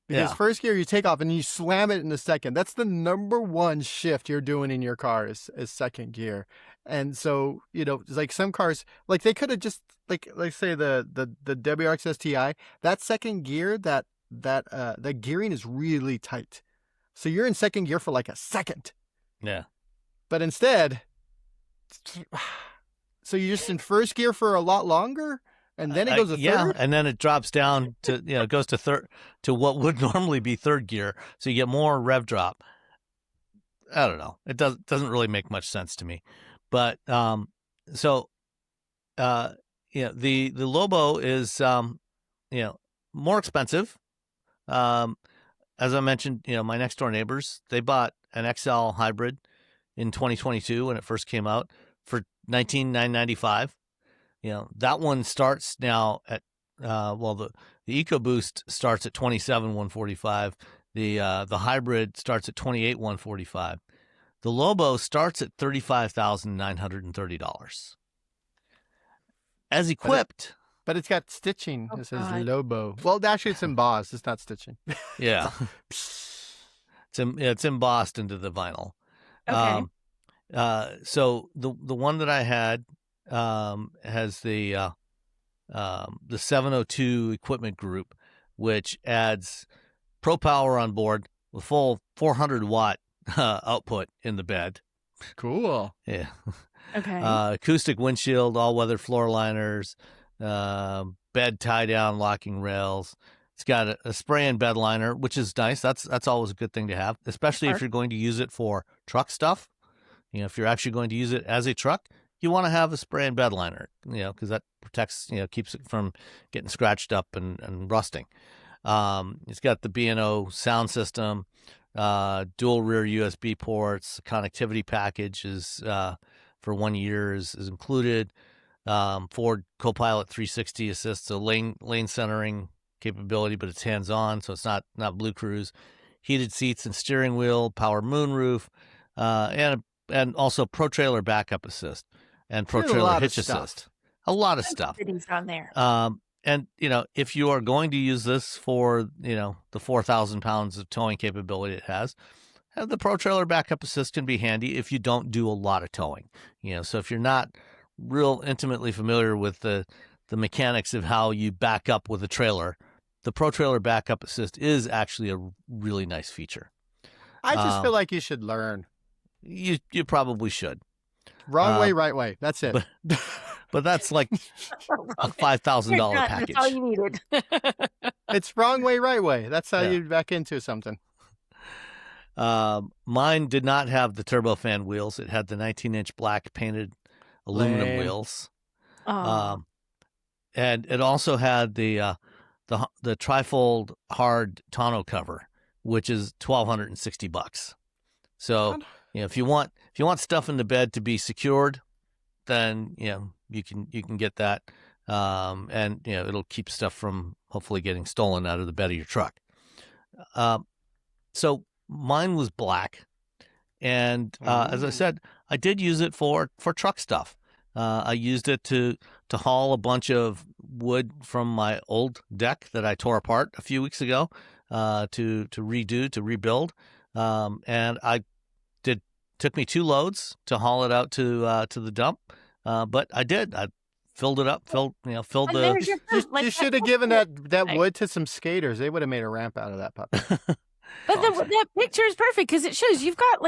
Because first gear you take off and you slam it in the second. That's the number one shift you're doing in your car is second gear. And so, it's like some cars, like they could have just like say the WRX STI, that second gear, that the gearing is really tight. So you're in second gear for like a second. Yeah. But instead, so you're just in first gear for a lot longer? And then it goes to third? Yeah, and then it drops down to, it goes to third, to what would normally be third gear. So you get more rev drop. I don't know. It doesn't really make much sense to me. But, the Lobo is, more expensive. As I mentioned, my next door neighbors, they bought an XL hybrid in 2022 when it first came out for $19,995. That one starts now at the EcoBoost starts at $27,145. The hybrid starts at $28,145. The Lobo starts at $35,930. As equipped. But it's got stitching. Oh, It says God. Lobo. Well, actually, it's embossed. It's not stitching. Yeah. It's embossed into the vinyl. Okay. So the one that I had has the 702 equipment group, which adds Pro Power on board with full 400 watt output in the bed. Cool. Yeah. Okay. Acoustic windshield, all weather floor liners, bed tie down locking rails. It's got a spray and bed liner, which is nice. That's always a good thing to have, especially if you're going to use it for truck stuff. If you're actually going to use it as a truck, you want to have a spray and bed liner, because that protects, keeps it from getting scratched up and rusting. It's got the B&O sound system, dual rear USB ports, connectivity package is for 1 year is included. Ford Copilot 360 assist, so lane centering capability, but it's hands-on, so it's not Blue Cruise. Heated seats and steering wheel, power moonroof, and also Pro Trailer backup assist and Pro Trailer hitch assist. A lot of stuff. On there. And if you are going to use this for the 4,000 pounds of towing capability it has, the Pro Trailer backup assist can be handy if you don't do a lot of towing. So if you're not real intimately familiar with the mechanics of how you back up with a trailer, the Pro Trailer backup assist is actually a really nice feature. I just feel like you should learn. You probably should. Wrong way, right way. That's it. But that's like a $5,000 package. That's all you needed. It's wrong way, right way. That's how you back into something. Mine did not have the turbofan wheels. It had the 19-inch black painted aluminum wheels. Oh. And it also had the trifold hard tonneau cover, which is $1,260. So if you want stuff in the bed to be secured, then you can get that, and it'll keep stuff from hopefully getting stolen out of the bed of your truck. So mine was black, and as I said, I did use it for truck stuff. I used it to haul a bunch of wood from my old deck that I tore apart a few weeks ago, to rebuild, and took me 2 loads to haul it out to the dump, but I did. I filled it up, filled the. You should have given that wood to some skaters. They would have made a ramp out of that puppy. But that picture is perfect because it shows you've got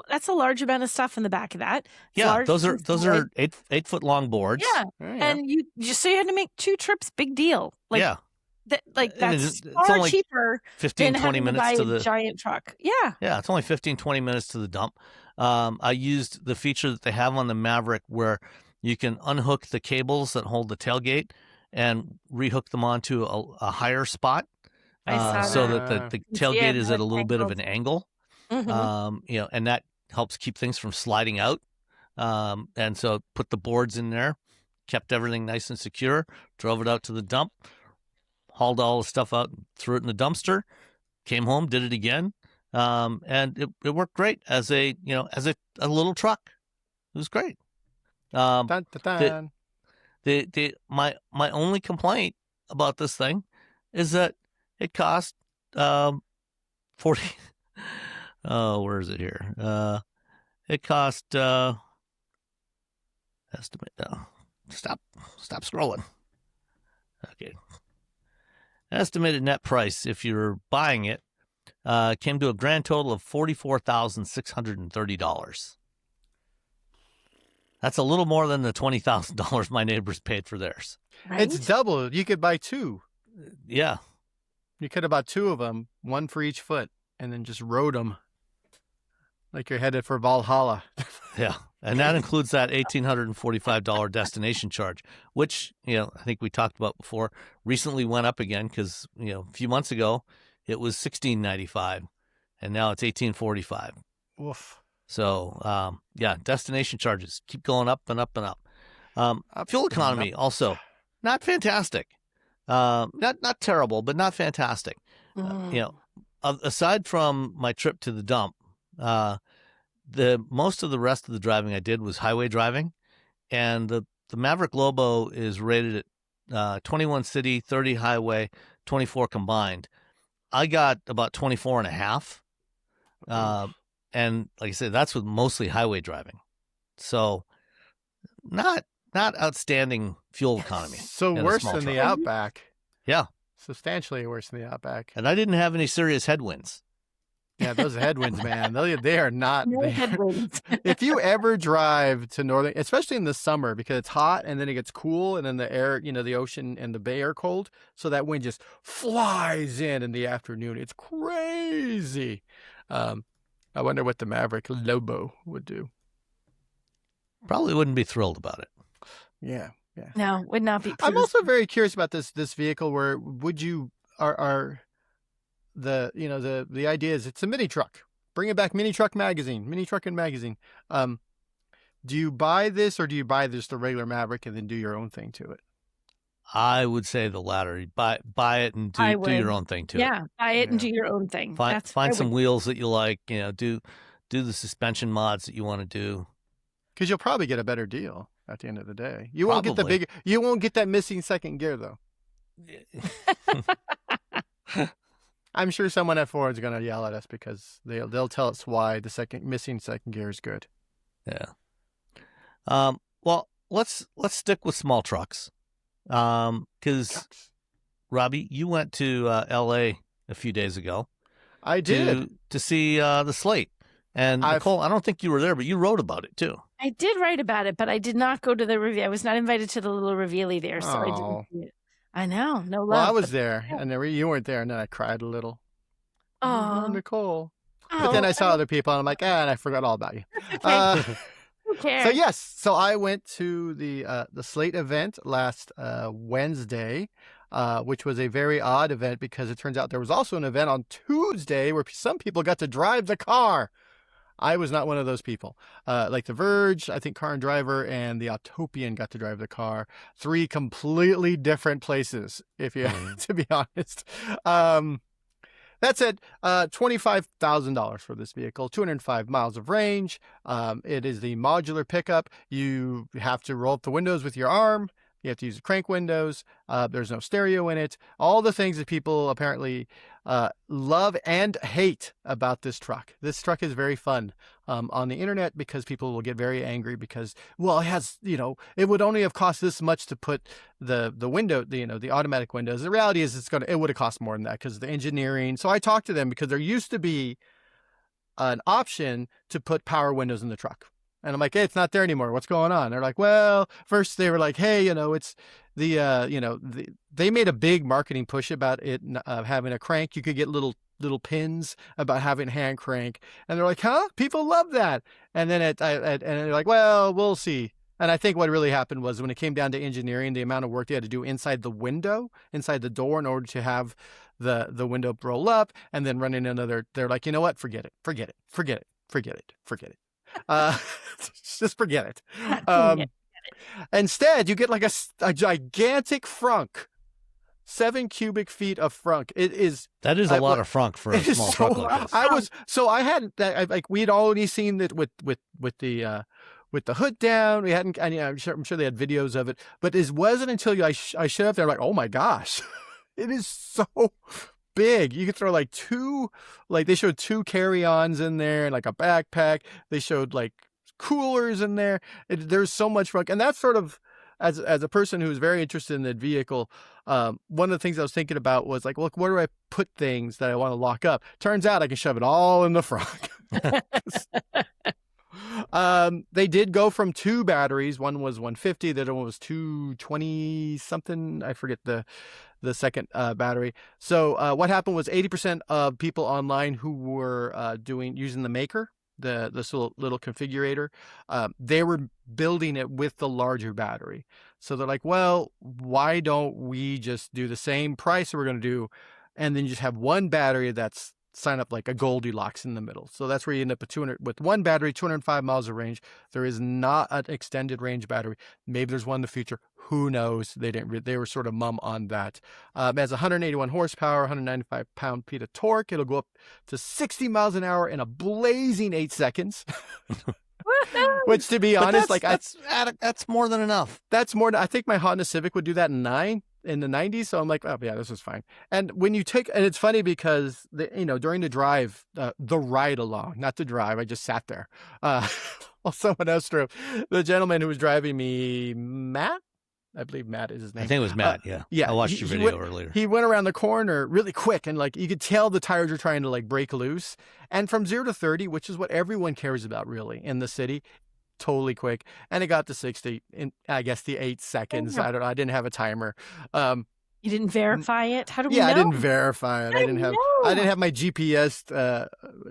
that's a large amount of stuff in the back of that. It's those are 8 foot long boards. Yeah, and you had to make 2 trips. Big deal. That's far cheaper 15, than 20 minutes to the giant truck. Yeah, it's only 15, 20 minutes to the dump. I used the feature that they have on the Maverick where you can unhook the cables that hold the tailgate and rehook them onto a higher spot, so that the tailgate is at a little bit of an angle. Mm-hmm. And that helps keep things from sliding out. And so put the boards in there, kept everything nice and secure, drove it out to the dump, hauled all the stuff out, threw it in the dumpster, came home, did it again. And it worked great as a little truck. It was great. Dun, dun, dun. My only complaint about this thing is that it cost 40. Oh, where is it here? It cost estimate. Stop scrolling. Okay. Estimated net price if you're buying it came to a grand total of $44,630. That's a little more than the $20,000 my neighbors paid for theirs. Right? It's double. You could buy 2. Yeah. You could have bought 2 of them, 1 for each foot, and then just rode them like you're headed for Valhalla. Yeah. And that includes that $1,845 destination charge, which, I think we talked about before, recently went up again because, a few months ago it was $1,695 and now it's $1,845. Woof. So, destination charges keep going up and up and up. Fuel economy also not fantastic. Not terrible, but not fantastic. Aside from my trip to the dump, most of the rest of the driving I did was highway driving, and the Maverick Lobo is rated at 21 city, 30 highway, 24 combined. I got about 24 and a half. And like I said, that's with mostly highway driving. So not outstanding fuel economy. So worse than the Outback. Yeah. Substantially worse than the Outback. And I didn't have any serious headwinds. Yeah, those headwinds, man. They are not. No headwinds. If you ever drive to northern, especially in the summer, because it's hot and then it gets cool, and then the air, the ocean and the bay are cold, so that wind just flies in the afternoon. It's crazy. I wonder what the Maverick Lobo would do. Probably wouldn't be thrilled about it. Yeah. No, would not be. I'm also very curious about this vehicle. Where would you are the idea is it's a mini truck. Bring it back, Mini Truck Magazine, Mini Truckin' Magazine. Do you buy this, or do you buy just the regular Maverick and then do your own thing to it? I would say the latter. Buy it and do your own thing to it. Yeah, buy it and do your own thing. Find some wheels that you like. Do the suspension mods that you want to do. Because you'll probably get a better deal at the end of the day. You won't get you won't get that missing second gear though. I'm sure someone at Ford is going to yell at us because they'll tell us why the missing second gear is good. Yeah. Well, let's stick with small trucks. Because Robbie, you went to L.A. a few days ago. I did to see the Slate. And Nicole, I don't think you were there, but you wrote about it too. I did write about it, but I did not go to the review. I was not invited to the little reveal-y there, so I didn't see it. I know, no love. Well, I was there, and you weren't there, and then I cried a little. Oh, Nicole. But then I saw other people, and I'm like, and I forgot all about you. Okay. Who cares? So yes, so I went to the Slate event last Wednesday, which was a very odd event because it turns out there was also an event on Tuesday where some people got to drive the car. I was not one of those people. Like The Verge, I think Car and Driver, and the Autopian got to drive the car. 3 completely different places, if you to be honest. That said, $25,000 for this vehicle, 205 miles of range. It is the modular pickup. You have to roll up the windows with your arm. You have to use the crank windows. There's no stereo in it. All the things that people apparently love and hate about this truck. This truck is very fun on the internet because people will get very angry because, well, it has, it would only have cost this much to put the window, the automatic windows. The reality is it would have cost more than that because of the engineering. So I talked to them because there used to be an option to put power windows in the truck. And I'm like, hey, it's not there anymore. What's going on? They're like, well, first they were like, hey, it's they made a big marketing push about it having a crank. You could get little pins about having hand crank. And they're like, huh? People love that. And then and they're like, well, we'll see. And I think what really happened was when it came down to engineering, the amount of work they had to do inside the window, inside the door in order to have the window roll up and then running another, they're like, you know what? Forget it. Just forget it. Instead, you get like a gigantic frunk, 7 cubic feet of frunk. That is a lot of frunk for a small truck like this. I hadn't we'd already seen it with the hood down. We hadn't. And I'm sure they had videos of it, but it wasn't until I showed up there like, oh my gosh, it is so big. You could throw they showed 2 carry-ons in there and like a backpack. They showed like coolers in there. There's so much fun. And that's sort of, as a person who's very interested in the vehicle, one of the things I was thinking about was like, look, where do I put things that I want to lock up? Turns out I can shove it all in the front. They did go from 2 batteries. One was 150, the other one was 220 something. I forget the second battery. So what happened was 80% of people online who were using the Maker, this little configurator, they were building it with the larger battery. So they're like, well, why don't we just do the same price that we're going to do and then just have one battery that's sign up like a Goldilocks in the middle. So that's where you end up with one battery, 205 miles of range. There is not an extended range battery. Maybe there's one in the future. Who knows? They were sort of mum on that. It has 181 horsepower, 195 pound-feet of torque. It'll go up to 60 miles an hour in a blazing 8 seconds. Which, to be honest, that's more than enough. That's more. I think my Honda Civic would do that in the 90s. So I'm like, oh yeah, this is fine. And when you and it's funny because during the drive, the ride along, not the drive, I just sat there. While someone else drove. The gentleman who was driving me, Matt. I believe Matt is his name. I think it was Matt. Yeah. I watched your video earlier. He went around the corner really quick, and like you could tell the tires were trying to like break loose. And from 0 to 30, which is what everyone cares about really in the city, totally quick. And it got to 60 in, I guess, the 8 seconds. I don't know. I didn't have a timer. You didn't verify it? How do we know? Yeah, I didn't verify it. I didn't have my GPS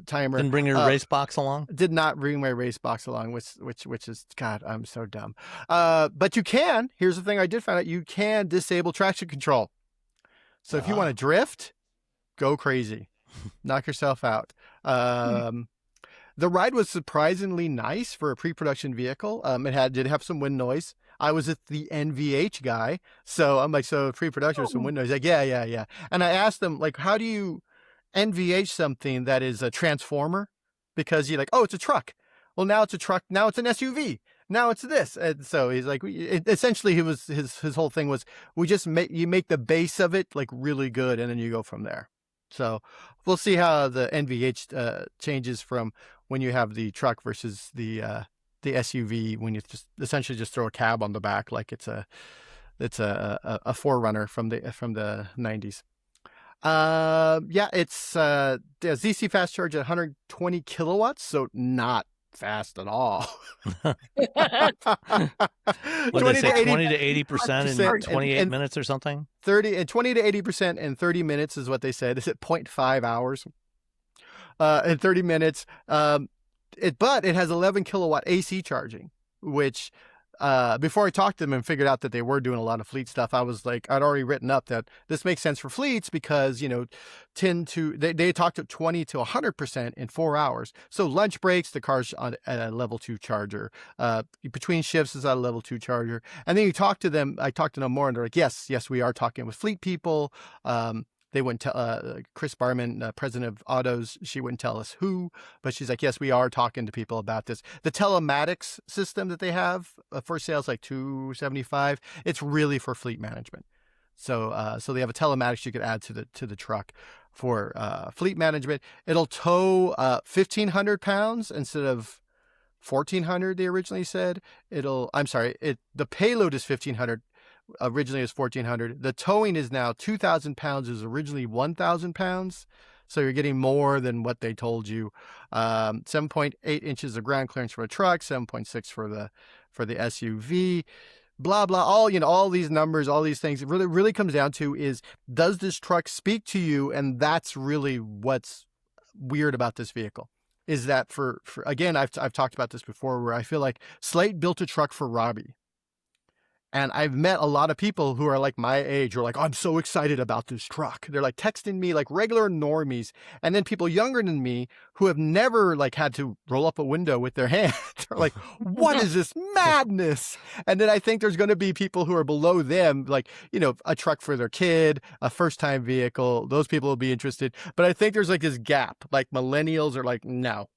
timer. Didn't bring your race box along? Did not bring my race box along, which is, God, I'm so dumb. But you can. Here's the thing I did find out. You can disable traction control. So if you want to drift, go crazy. Knock yourself out. The ride was surprisingly nice for a pre-production vehicle. It did have some wind noise. I was the NVH guy. So I'm like, so pre-production with some wind noise. Like, yeah. And I asked them, like, how do you NVH something that is a transformer? Because you're like, oh, it's a truck. Well, now it's a truck. Now it's an SUV. Now it's this. And so he's like, essentially his whole thing was, you make the base of it like really good. And then you go from there. So we'll see how the NVH changes from when you have the truck versus the SUV, when you just essentially just throw a cab on the back like it's a 4Runner from the 90s. It's the ZC fast charge at 120 kilowatts, so not fast at all. What did they say, 20 to 80% in 28 minutes or something? 20 to 80% in 30 minutes is what they said. It's at 0.5 hours in 30 minutes. But it has 11 kilowatt AC charging, which before I talked to them and figured out that they were doing a lot of fleet stuff, I was like, I'd already written up that this makes sense for fleets because, they talked to 20 to 100% in 4 hours. So lunch breaks, the car's at a level 2 charger. Between shifts is at a level 2 charger. And then I talked to them more and they're like, yes, we are talking with fleet people. They wouldn't tell Chris Barman, president of Autos. She wouldn't tell us who, but she's like, yes, we are talking to people about this. The telematics system that they have for sales, like $275. It's really for fleet management. So they have a telematics you could add to the truck for fleet management. It'll tow 1,500 pounds instead of 1,400. They originally said the payload is 1,500. Originally it was 1,400. The towing is now 2,000 pounds. It was originally 1,000 pounds. So you're getting more than what they told you. 7.8 inches of ground clearance for a truck, 7.6 for the SUV. Blah blah. All these numbers, all these things. It really comes down to is, does this truck speak to you? And that's really what's weird about this vehicle. Is that for again, I've talked about this before, where I feel like Slate built a truck for Robbie. And I've met a lot of people who are like my age, who are like, oh, I'm so excited about this truck. They're like texting me like regular normies. And then people younger than me who have never like had to roll up a window with their hand. They're like, what is this madness? And then I think there's going to be people who are below them, like, a truck for their kid, a first time vehicle. Those people will be interested. But I think there's like this gap, like millennials are like, no.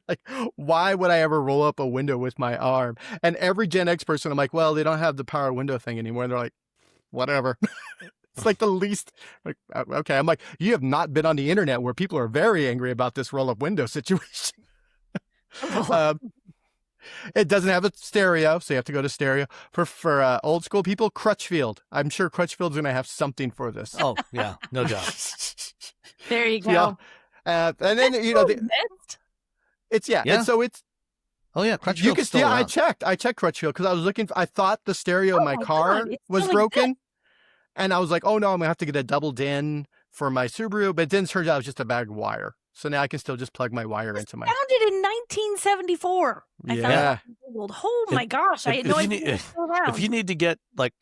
Like, why would I ever roll up a window with my arm? And every Gen X person, I'm like, well, they don't have the power window thing anymore. And they're like, whatever. It's like the least, like, okay. I'm like, you have not been on the internet where people are very angry about this roll up window situation. It doesn't have a stereo, so you have to go to stereo. For old school people, Crutchfield. I'm sure Crutchfield's going to have something for this. Oh, yeah, no doubt. There you go. Yeah. And then, it's and so it's. Oh yeah, Crutchfield's still around. I checked Crutchfield because I was looking. I thought the stereo in my car was broken, and I was like, oh no, I'm gonna have to get a double DIN for my Subaru. But it didn't turn out it was just a bad wire. So now I can still just plug my wire into my. Founded in 1974. Yeah. Oh my gosh, I had no idea. If you need to get like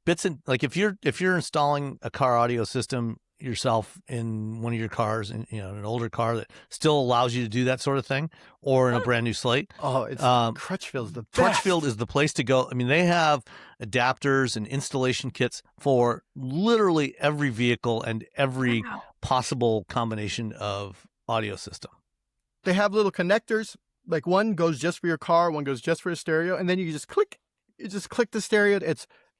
bits and like if you're installing a car audio system yourself in one of your cars, in an older car that still allows you to do that sort of thing, or in a brand new Slate. Oh, it's Crutchfield's the best. Crutchfield is the place to go. I mean, they have adapters and installation kits for literally every vehicle and every possible combination of audio system. They have little connectors, like one goes just for your car, one goes just for a stereo, and then you just click the stereo.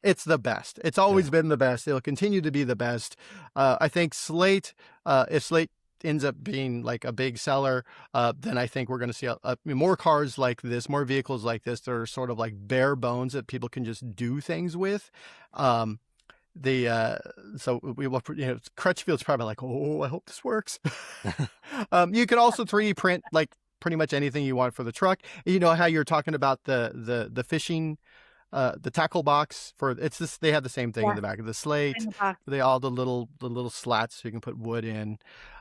It's the best. It's always been the best. It'll continue to be the best. I think Slate, if Slate ends up being like a big seller, then I think we're going to see more cars like this, more vehicles like this that are sort of like bare bones that people can just do things with. So we will, Crutchfield's probably like, oh, I hope this works. You can also 3D print like pretty much anything you want for the truck. You know how you're talking about the fishing, the tackle box for it's this. They have the same thing in the back of the Slate. They all the little slats so you can put wood in.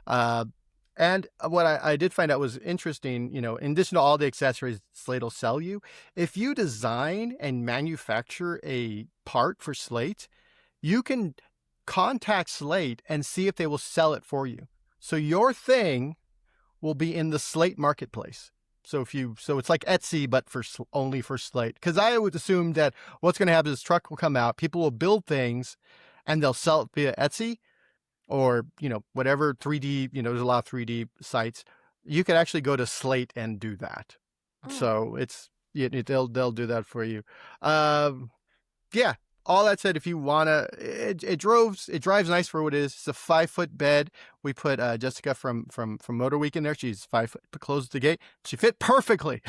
And what I did find out was interesting. In addition to all the accessories Slate will sell you, if you design and manufacture a part for Slate, you can contact Slate and see if they will sell it for you. So your thing will be in the Slate marketplace. So it's like Etsy, but only for Slate. Because I would assume that what's going to happen is this truck will come out, people will build things, and they'll sell it via Etsy or whatever 3D. There's a lot of 3D sites. You could actually go to Slate and do that. So they'll do that for you. Yeah. All that said, if you wanna, it drives nice for what it is. It's a 5-foot bed. We put Jessica from Motor Week in there. She's 5 foot. Closed the gate. She fit perfectly.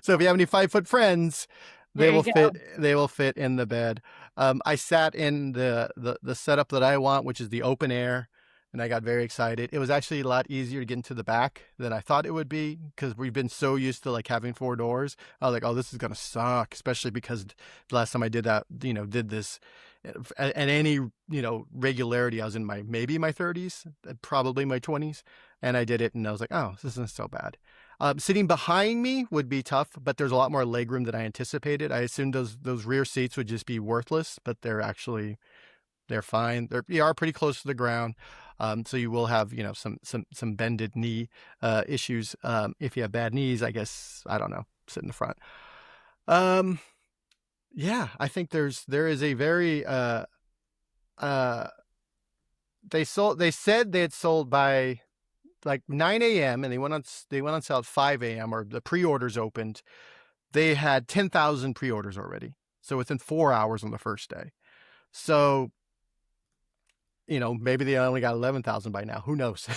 So if you have any 5-foot friends, they will fit. They will fit in the bed. I sat in the setup that I want, which is the open air, and I got very excited. It was actually a lot easier to get into the back than I thought it would be because we've been so used to like having 4 doors. I was like, oh, this is going to suck, especially because the last time I did that, did this at any, regularity, I was in maybe my 30s, probably my 20s. And I did it and I was like, oh, this isn't so bad. Sitting behind me would be tough, but there's a lot more legroom than I anticipated. I assumed those rear seats would just be worthless, but they're fine. They are pretty close to the ground. So you will have, some bended knee issues. If you have bad knees, I guess, I don't know, sit in the front. Yeah, I think there is a very, they said they had sold by like 9 a.m. and they went on sale at 5 a.m. or the pre-orders opened. They had 10,000 pre-orders already. So within 4 hours on the first day. So, maybe they only got 11,000 by now. Who knows?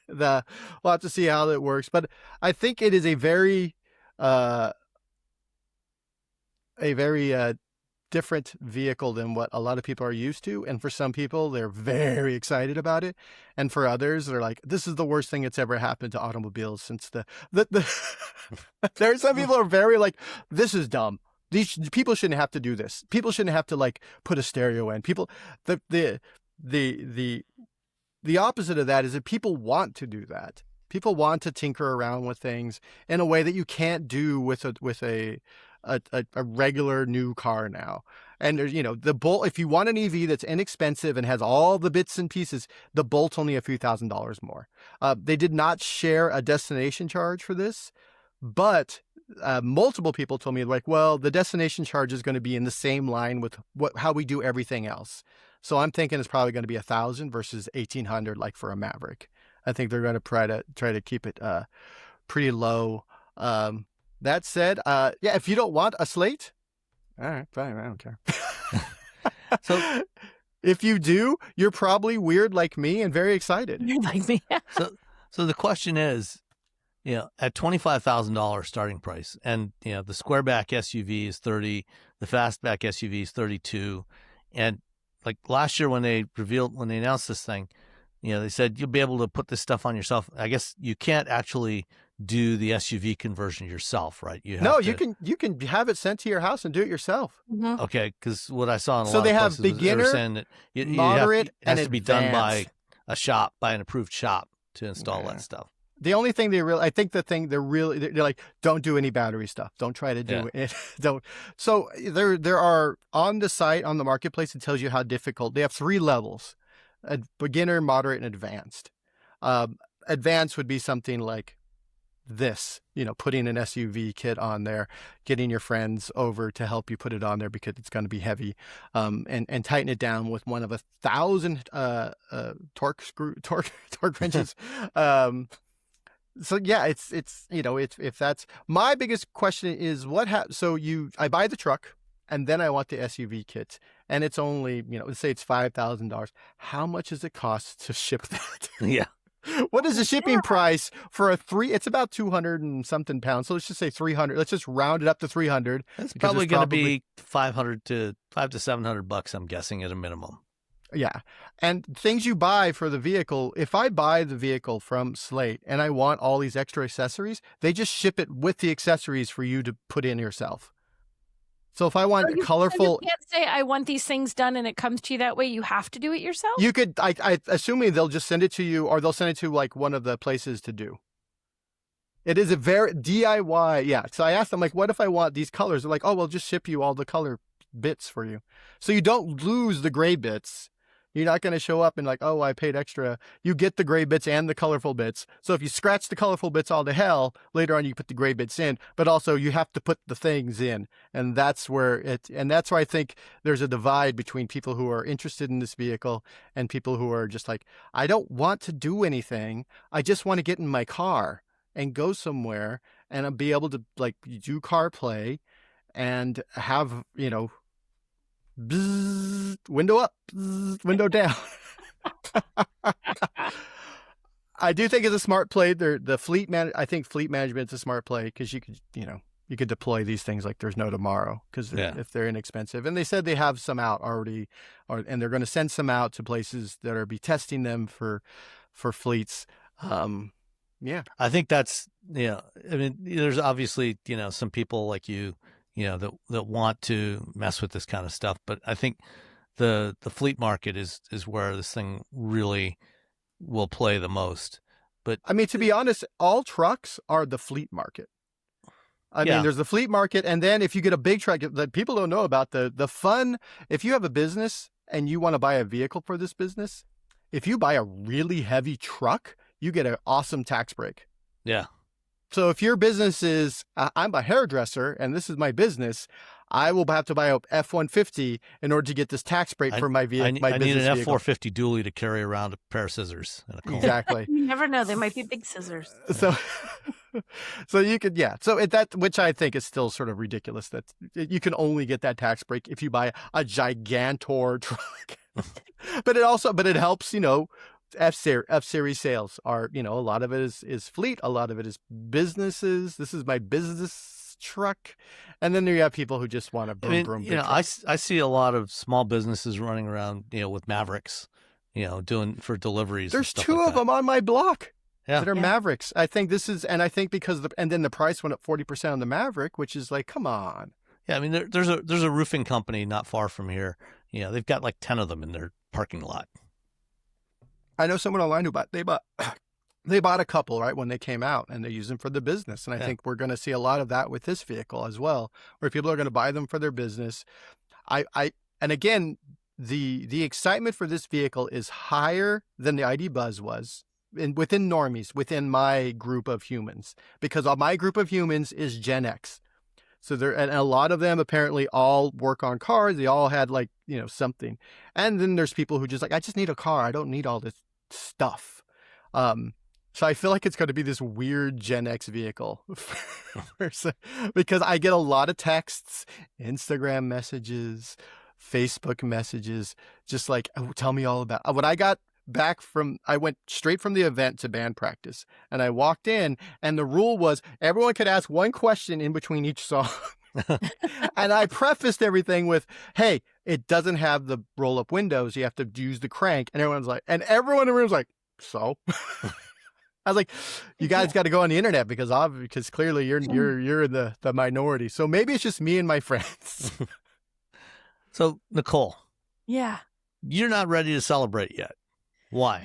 We'll have to see how that works. But I think it is a very different vehicle than what a lot of people are used to. And for some people, they're very excited about it. And for others, they're like, this is the worst thing that's ever happened to automobiles since the there are some people who are very like, this is dumb. These people shouldn't have to do this. People shouldn't have to like put a stereo in. People, the opposite of that is that people want to do that. People want to tinker around with things in a way that you can't do with a regular new car now. And there's, the Bolt, if you want an EV that's inexpensive and has all the bits and pieces, the Bolt's only a few $1,000s more. They did not share a destination charge for this, but multiple people told me like, well, the destination charge is going to be in the same line with how we do everything else. So I'm thinking it's probably going to be 1,000 versus 1,800, like for a Maverick. I think they're going to try to keep it pretty low. That said, if you don't want a Slate, all right, fine, I don't care. So if you do, you're probably weird like me and very excited. Weird like me. So the question is, at $25,000 starting price, and the squareback SUV is 30, the fastback SUV is 32, and like last year when they announced this thing, they said you'll be able to put this stuff on yourself. I guess you can't actually do the SUV conversion yourself, right? You can have it sent to your house and do it yourself. Mm-hmm. Okay, because what I saw in a so lot they of have places, beginner, they were saying that moderate, it has and to be done by advanced. a shop, by an approved shop to install that stuff. The only thing I think the thing they're like, don't do any battery stuff. Don't try to do it. Don't. So there are on the site, on the marketplace, it tells you how difficult. They have 3 levels: beginner, moderate, and advanced. Advanced would be something like this, putting an SUV kit on there, getting your friends over to help you put it on there because it's going to be heavy, and tighten it down with one of 1,000 torque wrenches. So yeah, it's if that's my biggest question is I buy the truck and then I want the SUV kit, and it's only let's say it's $5,000. How much does it cost to ship that? Yeah. What is the shipping price for it's about 200 and something pounds. So let's just say 300. Let's just round it up to 300. It's probably going to be $500 to $700, I'm guessing, at a minimum. Yeah. And things you buy for the vehicle, if I buy the vehicle from Slate and I want all these extra accessories, they just ship it with the accessories for you to put in yourself. So if I want colorful, you can't say I want these things done and it comes to you that way. You have to do it yourself. You could, I assuming they'll just send it to you, or they'll send it to like one of the places to do. It is a very DIY. Yeah. So I asked them, like, what if I want these colors? They're like, oh, we'll just ship you all the color bits for you. So you don't lose the gray bits. You're not going to show up and like, oh, I paid extra. You get the gray bits and the colorful bits. So if you scratch the colorful bits all to hell, later on you put the gray bits in, but also you have to put the things in. And that's where I think there's a divide between people who are interested in this vehicle and people who are just like, I don't want to do anything. I just want to get in my car and go somewhere and be able to like do CarPlay and have, bzzz, window up, bzzz, window down. I do think it's a smart play. I think fleet management is a smart play because you could deploy these things like there's no tomorrow because if they're inexpensive. And they said they have some out already, and they're going to send some out to places that are be testing them for fleets. Yeah, I think that's I mean, there's obviously some people like you. That want to mess with this kind of stuff. But I think the fleet market is where this thing really will play the most. But I mean, to be honest, all trucks are the fleet market. I mean, there's the fleet market. And then if you get a big truck that people don't know about, the fun, if you have a business and you want to buy a vehicle for this business, if you buy a really heavy truck, you get an awesome tax break. Yeah. So if your business is, I'm a hairdresser and this is my business, I will have to buy a F-150 in order to get this tax break for my vehicle. I need an F-450 dually to carry around a pair of scissors and a comb. Exactly. You never know; they might be big scissors. So you could, So which I think is still sort of ridiculous that you can only get that tax break if you buy a Gigantor truck. But it helps, F-Series sales are, a lot of it is fleet. A lot of it is businesses. This is my business truck. And then you have people who just want to broom. I see a lot of small businesses running around, with Mavericks, doing for deliveries. There's 2 of them on my block that are Mavericks. I think because and then the price went up 40% on the Maverick, which is like, come on. Yeah. I mean, there's a roofing company not far from here. They've got like 10 of them in their parking lot. I know someone online who they bought a couple right when they came out, and they use them for the business. And I think we're going to see a lot of that with this vehicle as well, where people are going to buy them for their business. And again, the excitement for this vehicle is higher than the ID Buzz was within normies, within my group of humans, because my group of humans is Gen X. So and a lot of them apparently all work on cars. They all had something. And then there's people who just like, I just need a car. I don't need all this stuff. So I feel like it's going to be this weird Gen X vehicle because I get a lot of texts, Instagram messages, Facebook messages, just like, oh, tell me all about when I got back I went straight from the event to band practice, and I walked in, and the rule was everyone could ask one question in between each song. And I prefaced everything with, hey, it doesn't have the roll up windows. You have to use the crank. And everyone in the room was like, so I was like, you guys got to go on the internet because clearly you're in the minority. So maybe it's just me and my friends. So Nicole. Yeah. You're not ready to celebrate yet. Why?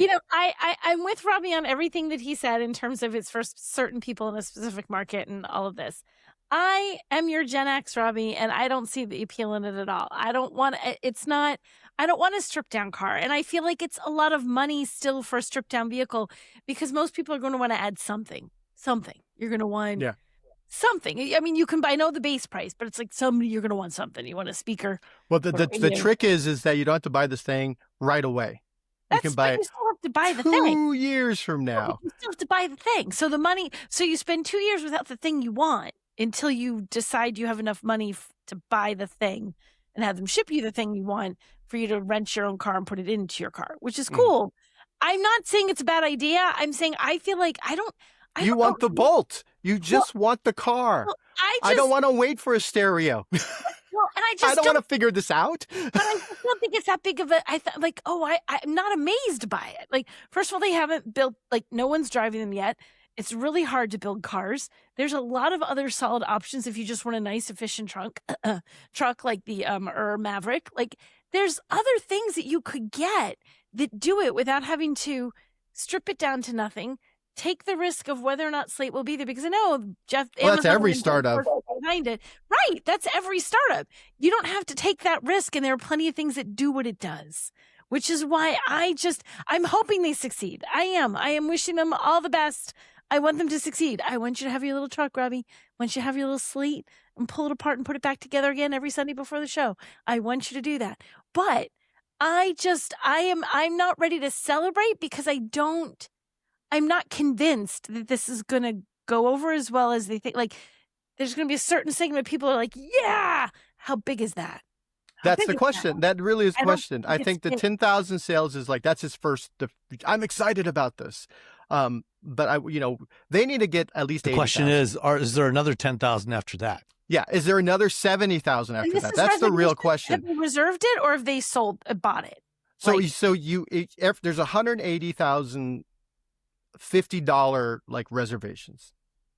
I'm with Robbie on everything that he said in terms of it's for certain people in a specific market and all of this. I am your Gen X, Robbie, and I don't see the appeal in it at all. I don't want a stripped down car. And I feel like it's a lot of money still for a stripped down vehicle because most people are going to want to add something. You're going to want something. I mean, you can buy, I know the base price, but it's like you're going to want something. You want a speaker. Well, the trick is that you don't have to buy this thing right away. You can buy it you still have to buy the thing. 2 years from now. You still have to buy the thing. So you spend 2 years without the thing you want until you decide you have enough money to buy the thing and have them ship you the thing you want for you to rent your own car and put it into your car, which is cool. I'm not saying it's a bad idea. I'm saying I feel like you want the Bolt. You just want the car. Well, I don't want to wait for a stereo. Well, and I don't want to figure this out. But I just don't think it's that big of a. I'm not amazed by it. Like, first of all, they haven't built. Like, no one's driving them yet. It's really hard to build cars. There's a lot of other solid options if you just want a nice, efficient truck like the Maverick. Like, there's other things that you could get that do it without having to strip it down to nothing. Take the risk of whether or not Slate will be there, because I know Jeff. Well, that's every startup behind it, right? That's every startup. You don't have to take that risk, and there are plenty of things that do what it does, which is why I'm hoping they succeed. I am wishing them all the best. I want them to succeed. I want you to have your little truck, Robbie. I want you to have your little Slate and pull it apart and put it back together again every Sunday before the show. I want you to do that, but I'm not ready to celebrate because I'm not convinced that this is going to go over as well as they think. Like, there's going to be a certain segment of people are like, yeah, how big is that? That's the question. That really is the question. I think the 10,000 sales is like, that's his first. I'm excited about this. But they need to get at least 80,000. The question is there another 10,000 after that? Yeah. Is there another 70,000 after that? That's the real question. Have they reserved it or have they bought it? If there's 180,000 $50 like reservations.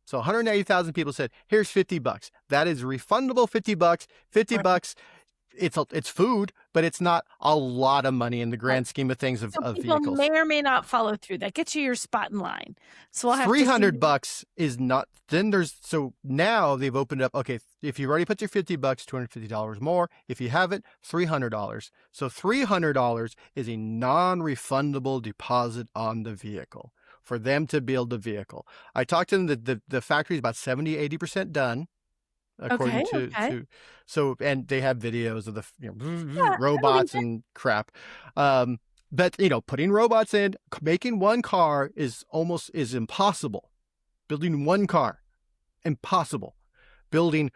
So 180,000 people said, here's $50. That is refundable $50. $50. It's food, but it's not a lot of money in the grand scheme of things of people vehicles. May or may not follow through. That gets you your spot in line. So I'll have $300 is not. Then now they've opened up. Okay, if you already put your $50, $250 more. If you haven't, $300. So $300 is a non-refundable deposit on the vehicle for them to build the vehicle. I talked to them that the factory is about 70-80% done. According to and they have videos of the robots and crap. But putting robots in, making one car is impossible. Building one car, impossible. Building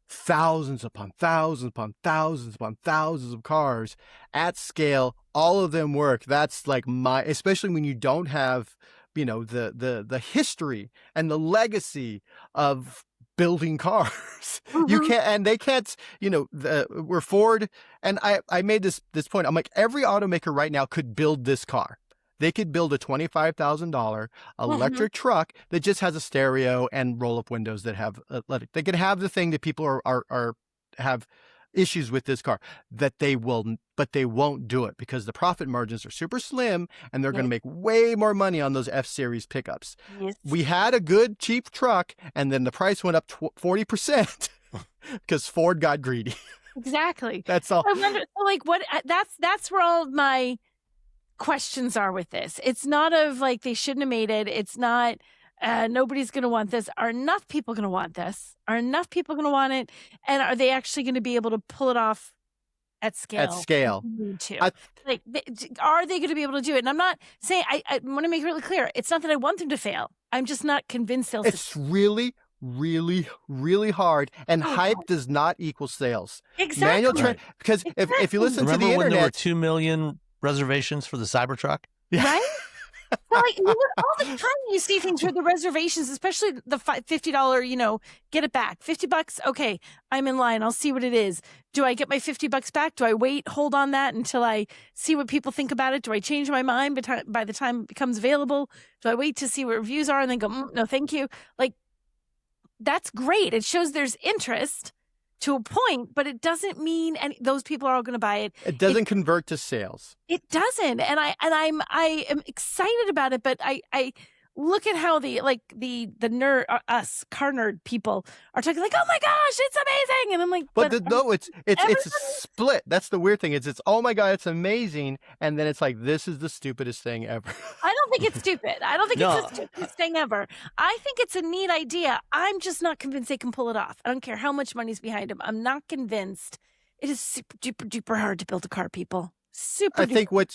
thousands upon thousands upon thousands upon thousands of cars at scale, all of them work. That's like especially when you don't have the history and the legacy of building cars. Mm-hmm. You can't, and they can't, we're Ford. And I made this point. I'm like, every automaker right now could build this car. They could build a $25,000 electric truck that just has a stereo and roll up windows that have they can have the thing that people have issues with this car but they won't do it because the profit margins are super slim and they're going to make way more money on those F-Series pickups. Yes. We had a good cheap truck and then the price went up 40% because Ford got greedy. Exactly. That's all. I wonder, that's where all of my questions are with this. It's not of like they shouldn't have made it. It's not nobody's going to want this. Are enough people going to want this? Are enough people going to want it? And are they actually going to be able to pull it off at scale? At scale. Are they going to be able to do it? And I'm not saying, I want to make it really clear. It's not that I want them to fail. I'm just not convinced they'll succeed. It's really, really, really hard. And hype does not equal sales. Exactly. Because if you listen to the internet. Remember when there were 2 million reservations for the Cybertruck? Yeah. Right? So all the time you see things where the reservations, especially the $50, get it back. $50. Okay, I'm in line. I'll see what it is. Do I get my $50 back? Do I wait, hold on that until I see what people think about it? Do I change my mind by the time it becomes available? Do I wait to see what reviews are and then go, no, thank you? Like, that's great. It shows there's interest. to a point, but it doesn't mean those people are all going to buy it. It doesn't convert to sales. It doesn't, and I am excited about it, but I look at how the nerd car nerd people are talking like, oh my gosh, it's amazing, and I'm like, it's a split. That's the weird thing. It's oh my god, it's amazing, and then it's like, this is the stupidest thing ever. I don't think it's stupid. I don't think it's the stupidest thing ever. I think it's a neat idea. I'm just not convinced they can pull it off. I don't care how much money's behind them. I'm not convinced. It is super duper duper hard to build a car, people. I think what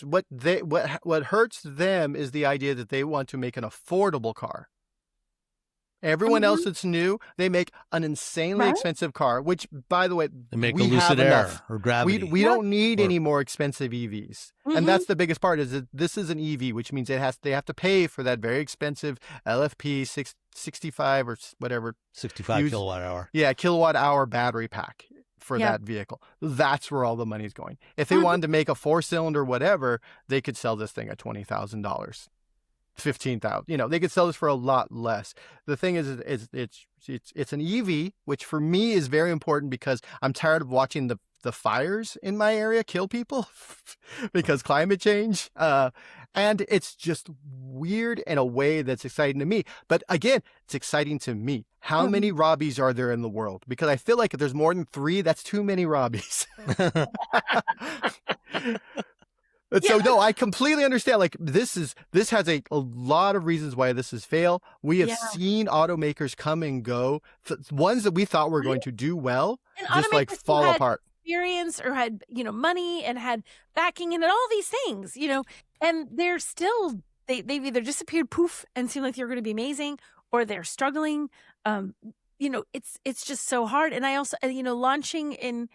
hurts them is the idea that they want to make an affordable car. Everyone else that's new, they make an insanely expensive car, which, by the way, they make a Lucid Air or Gravity. We don't need any more expensive EVs. And that's the biggest part, is that this is an EV, which means they have to pay for that very expensive LFP 65 or whatever. 65 kilowatt hour. Yeah, kilowatt hour battery pack for that vehicle. That's where all the money's going. If they wanted to make a 4-cylinder whatever, they could sell this thing at $20,000, $15,000. They could sell this for a lot less. The thing is it's an EV, which for me is very important because I'm tired of watching the fires in my area kill people because climate change. And it's just weird in a way that's exciting to me. But again, it's exciting to me. How many Robbies are there in the world? Because I feel like if there's more than 3, that's too many Robbies. So no, I completely understand. Like this has a lot of reasons why this has failed. We have seen automakers come and go. Ones that we thought were going to do well, and just like fall apart. Experience or had money and had backing and all these things, and they're still they've either disappeared poof and seem like they're going to be amazing, or they're struggling. It's just so hard. And I also launching in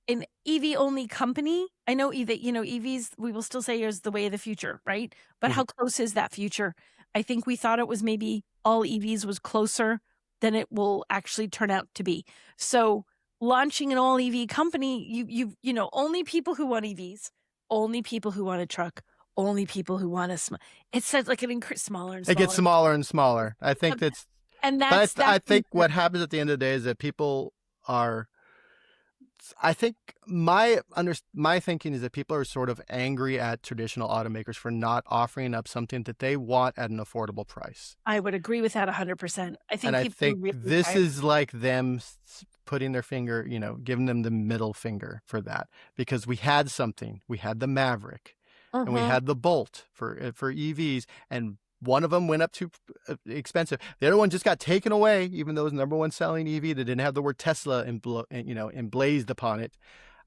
an EV only company, I know that EVs we will still say is the way of the future, right? But how close is that future? I think we thought it was maybe all EVs was closer than it will actually turn out to be. So launching an all EV company, you only people who want EVs, only people who want a truck, only people who want it says like an increase smaller and smaller. It gets smaller and smaller. I think that's. And that's. I think what happens at the end of the day is that people are. I think my thinking is that people are sort of angry at traditional automakers for not offering up something that they want at an affordable price. I would agree with that 100%. I think really this is like them putting their finger, giving them the middle finger for that, because we had something. We had the Maverick and we had the Bolt for EVs, and one of them went up too expensive. The other one just got taken away, even though it was the #1 selling EV that didn't have the word Tesla emblazed upon it.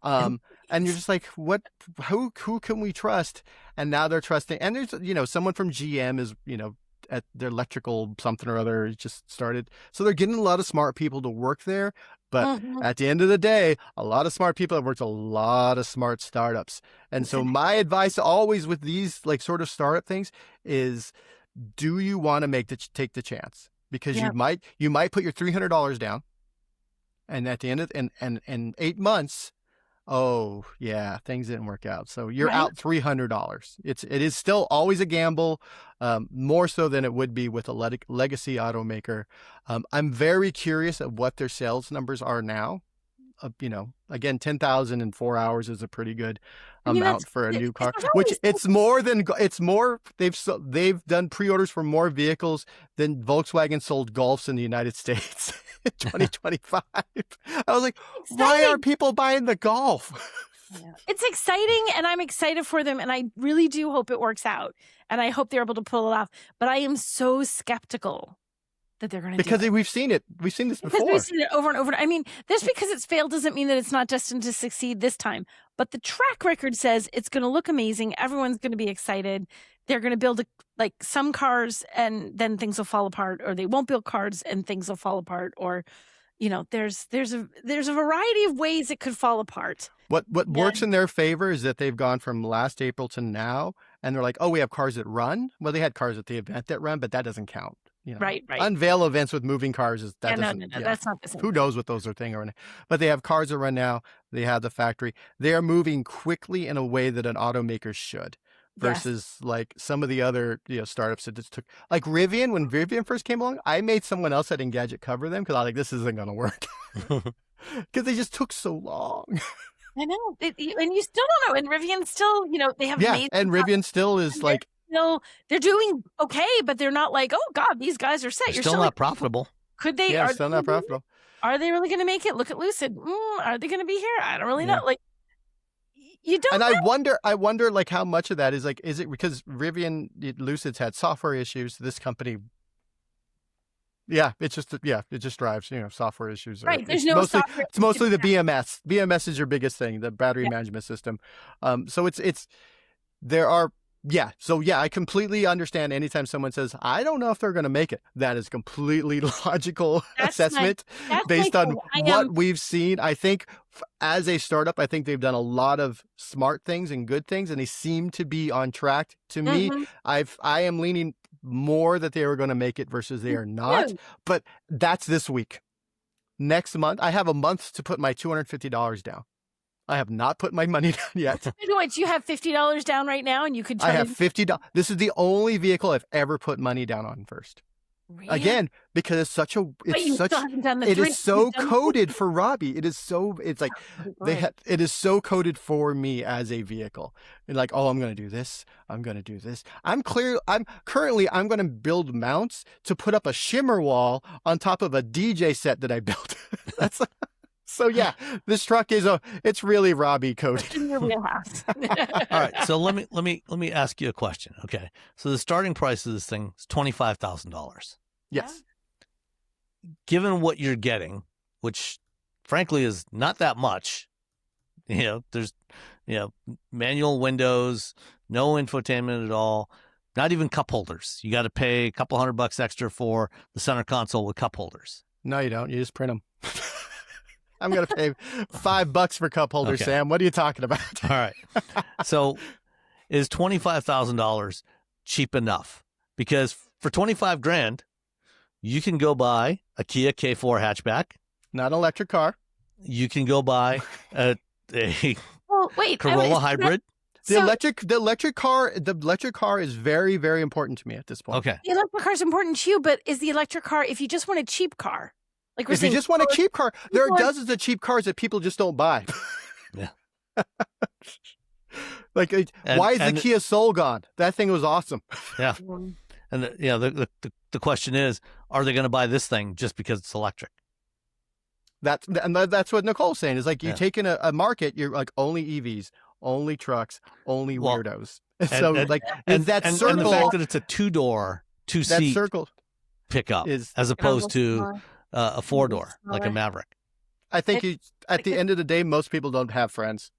And you're just like, what? Who can we trust? And now they're trusting. And there's someone from GM is at their electrical something or other just started. So they're getting a lot of smart people to work there. But at the end of the day, a lot of smart people have worked a lot of smart startups. And so my advice always with these like sort of startup things is, do you want to take the chance? Because you might put your $300 down, and at the end of in 8 months, oh yeah, things didn't work out. So you're out $300. It is still always a gamble, more so than it would be with a legacy automaker. I'm very curious of what their sales numbers are now. Again, 10,000 in 4 hours is a pretty good amount for a new car. They've done pre-orders for more vehicles than Volkswagen sold Golfs in the United States in 2025. I was like, why are people buying the Golf? It's exciting, and I'm excited for them, and I really do hope it works out, and I hope they're able to pull it off. But I am so skeptical that they're going to because we've seen it. We've seen this before. We've seen it over and over. I mean, just because it's failed doesn't mean that it's not destined to succeed this time. But the track record says it's going to look amazing. Everyone's going to be excited. They're going to build some cars, and then things will fall apart, or they won't build cars and things will fall apart, or there's a variety of ways it could fall apart. What works in their favor is that they've gone from last April to now, and they're like, oh, we have cars that run. Well, they had cars at the event that run, but that doesn't count. Right. Unveil events with moving cars no, that's not the same. Who knows what those are thing or but they have cars that run now. They have the factory. They are moving quickly in a way that an automaker should, versus like some of the other startups that just took, like Rivian. When Rivian first came along, I made someone else at Engadget cover them because I was like, this isn't going to work. because they just took so long. I know. And you still don't know. And Rivian still, they have amazing and Rivian still is like... they're doing okay, but they're not like, oh, God, these guys are set. They're You're still not like, profitable. Could they? Yeah, still not profitable. Are they really going to make it? Look at Lucid. Are they going to be here? I don't really know. Like, you don't know. I wonder like how much of that is like, is it because Rivian, Lucid's had software issues? This company... Yeah, it just drives, software issues. Right, there's no software. It's mostly the BMS. BMS is your biggest thing, the battery management system. So I completely understand anytime someone says, I don't know if they're going to make it. That is completely logical assessment based on what we've seen. I think as a startup, I think they've done a lot of smart things and good things, and they seem to be on track. To me, I am leaning more that they were going to make it versus they are not. But that's this week. Next month, I have a month to put my $250 down. I have not put my money down yet. What, you have $50 down right now, and you could. I have $50. This is the only vehicle I've ever put money down on first. Really? Again, because it's such a, it is so coded for Robbie. It is so, it's like it is so coded for me as a vehicle. And like, oh, I'm going to do this. I'm going to do this. I'm going to build mounts to put up a shimmer wall on top of a DJ set that I built. That's so yeah, this truck it's really Robbie coded. In your wheelhouse. All right, so let me ask you a question. Okay, so the starting price of this thing is $25,000. Yes. Given what you're getting, which frankly is not that much, there's manual windows, no infotainment at all, not even cup holders. You got to pay a couple $100 extra for the center console with cup holders. No, you don't. You just print them. I'm going to pay $5 for cup holders, okay. Sam. What are you talking about? All right. So is $25,000 cheap enough? Because for $25,000, you can go buy a Kia K4 hatchback. Not an electric car. You can go buy a Corolla hybrid. The electric car is very, very important to me at this point. Okay. The electric car is important to you, but is the electric car, if you just want a cheap car? Like if you just want a cheap car, there are dozens of cheap cars that people just don't buy. Yeah. Why is the Kia Soul gone? That thing was awesome. Yeah. And the question is, are they going to buy this thing just because it's electric? That's what Nicole's saying. Is like you take in a market, you're like only EVs, only trucks, only weirdos. And the fact that it's a two-door, two-seat circle pickup as opposed to a four-door like a Maverick. I think at the end of the day, most people don't have friends.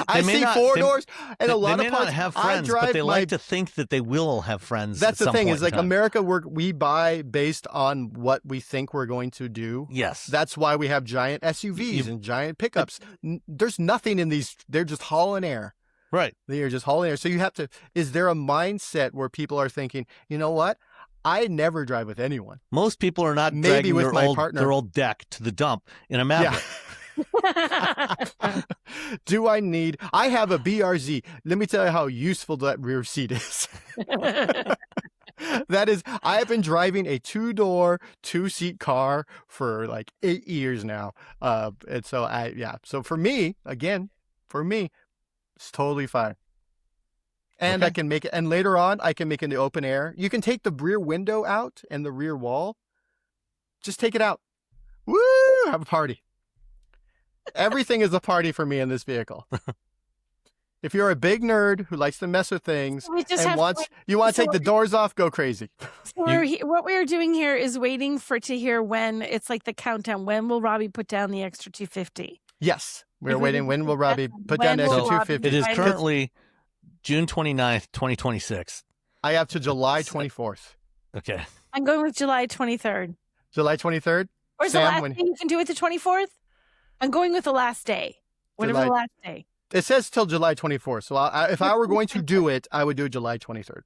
I see four doors, and a lot of parts. They may not have friends, but they like to think that they will have friends. That's the thing. Is like America, we buy based on what we think we're going to do. Yes, that's why we have giant SUVs and giant pickups. There's nothing in these. They're just hauling air. Right. They are just hauling air. So you have to. Is there a mindset where people are thinking, you know what? I never drive with anyone. Most people are not maybe dragging with their old deck to the dump in a Maverick. Yeah. I have a BRZ. Let me tell you how useful that rear seat is. I have been driving a two-door, two-seat car for like 8 years now. And so so for me, it's totally fine. And I can make it, and later on, I can make it in the open air. You can take the rear window out and the rear wall. Just take it out. Woo! Have a party. Everything is a party for me in this vehicle. If you're a big nerd who likes to mess with things you want to take the doors off, go crazy. So what we're doing here is waiting to hear when it's like the countdown. When will Robbie put down the extra 250? Yes, we're waiting. When will Robbie put down the extra 250? It is currently June 29th, 2026. I have to July 24th. Okay. I'm going with July 23rd. July 23rd? Or is the last day you can do it the 24th? I'm going with the last day. Whatever the last day. It says till July 24th. So if I were going to do it, I would do it July 23rd.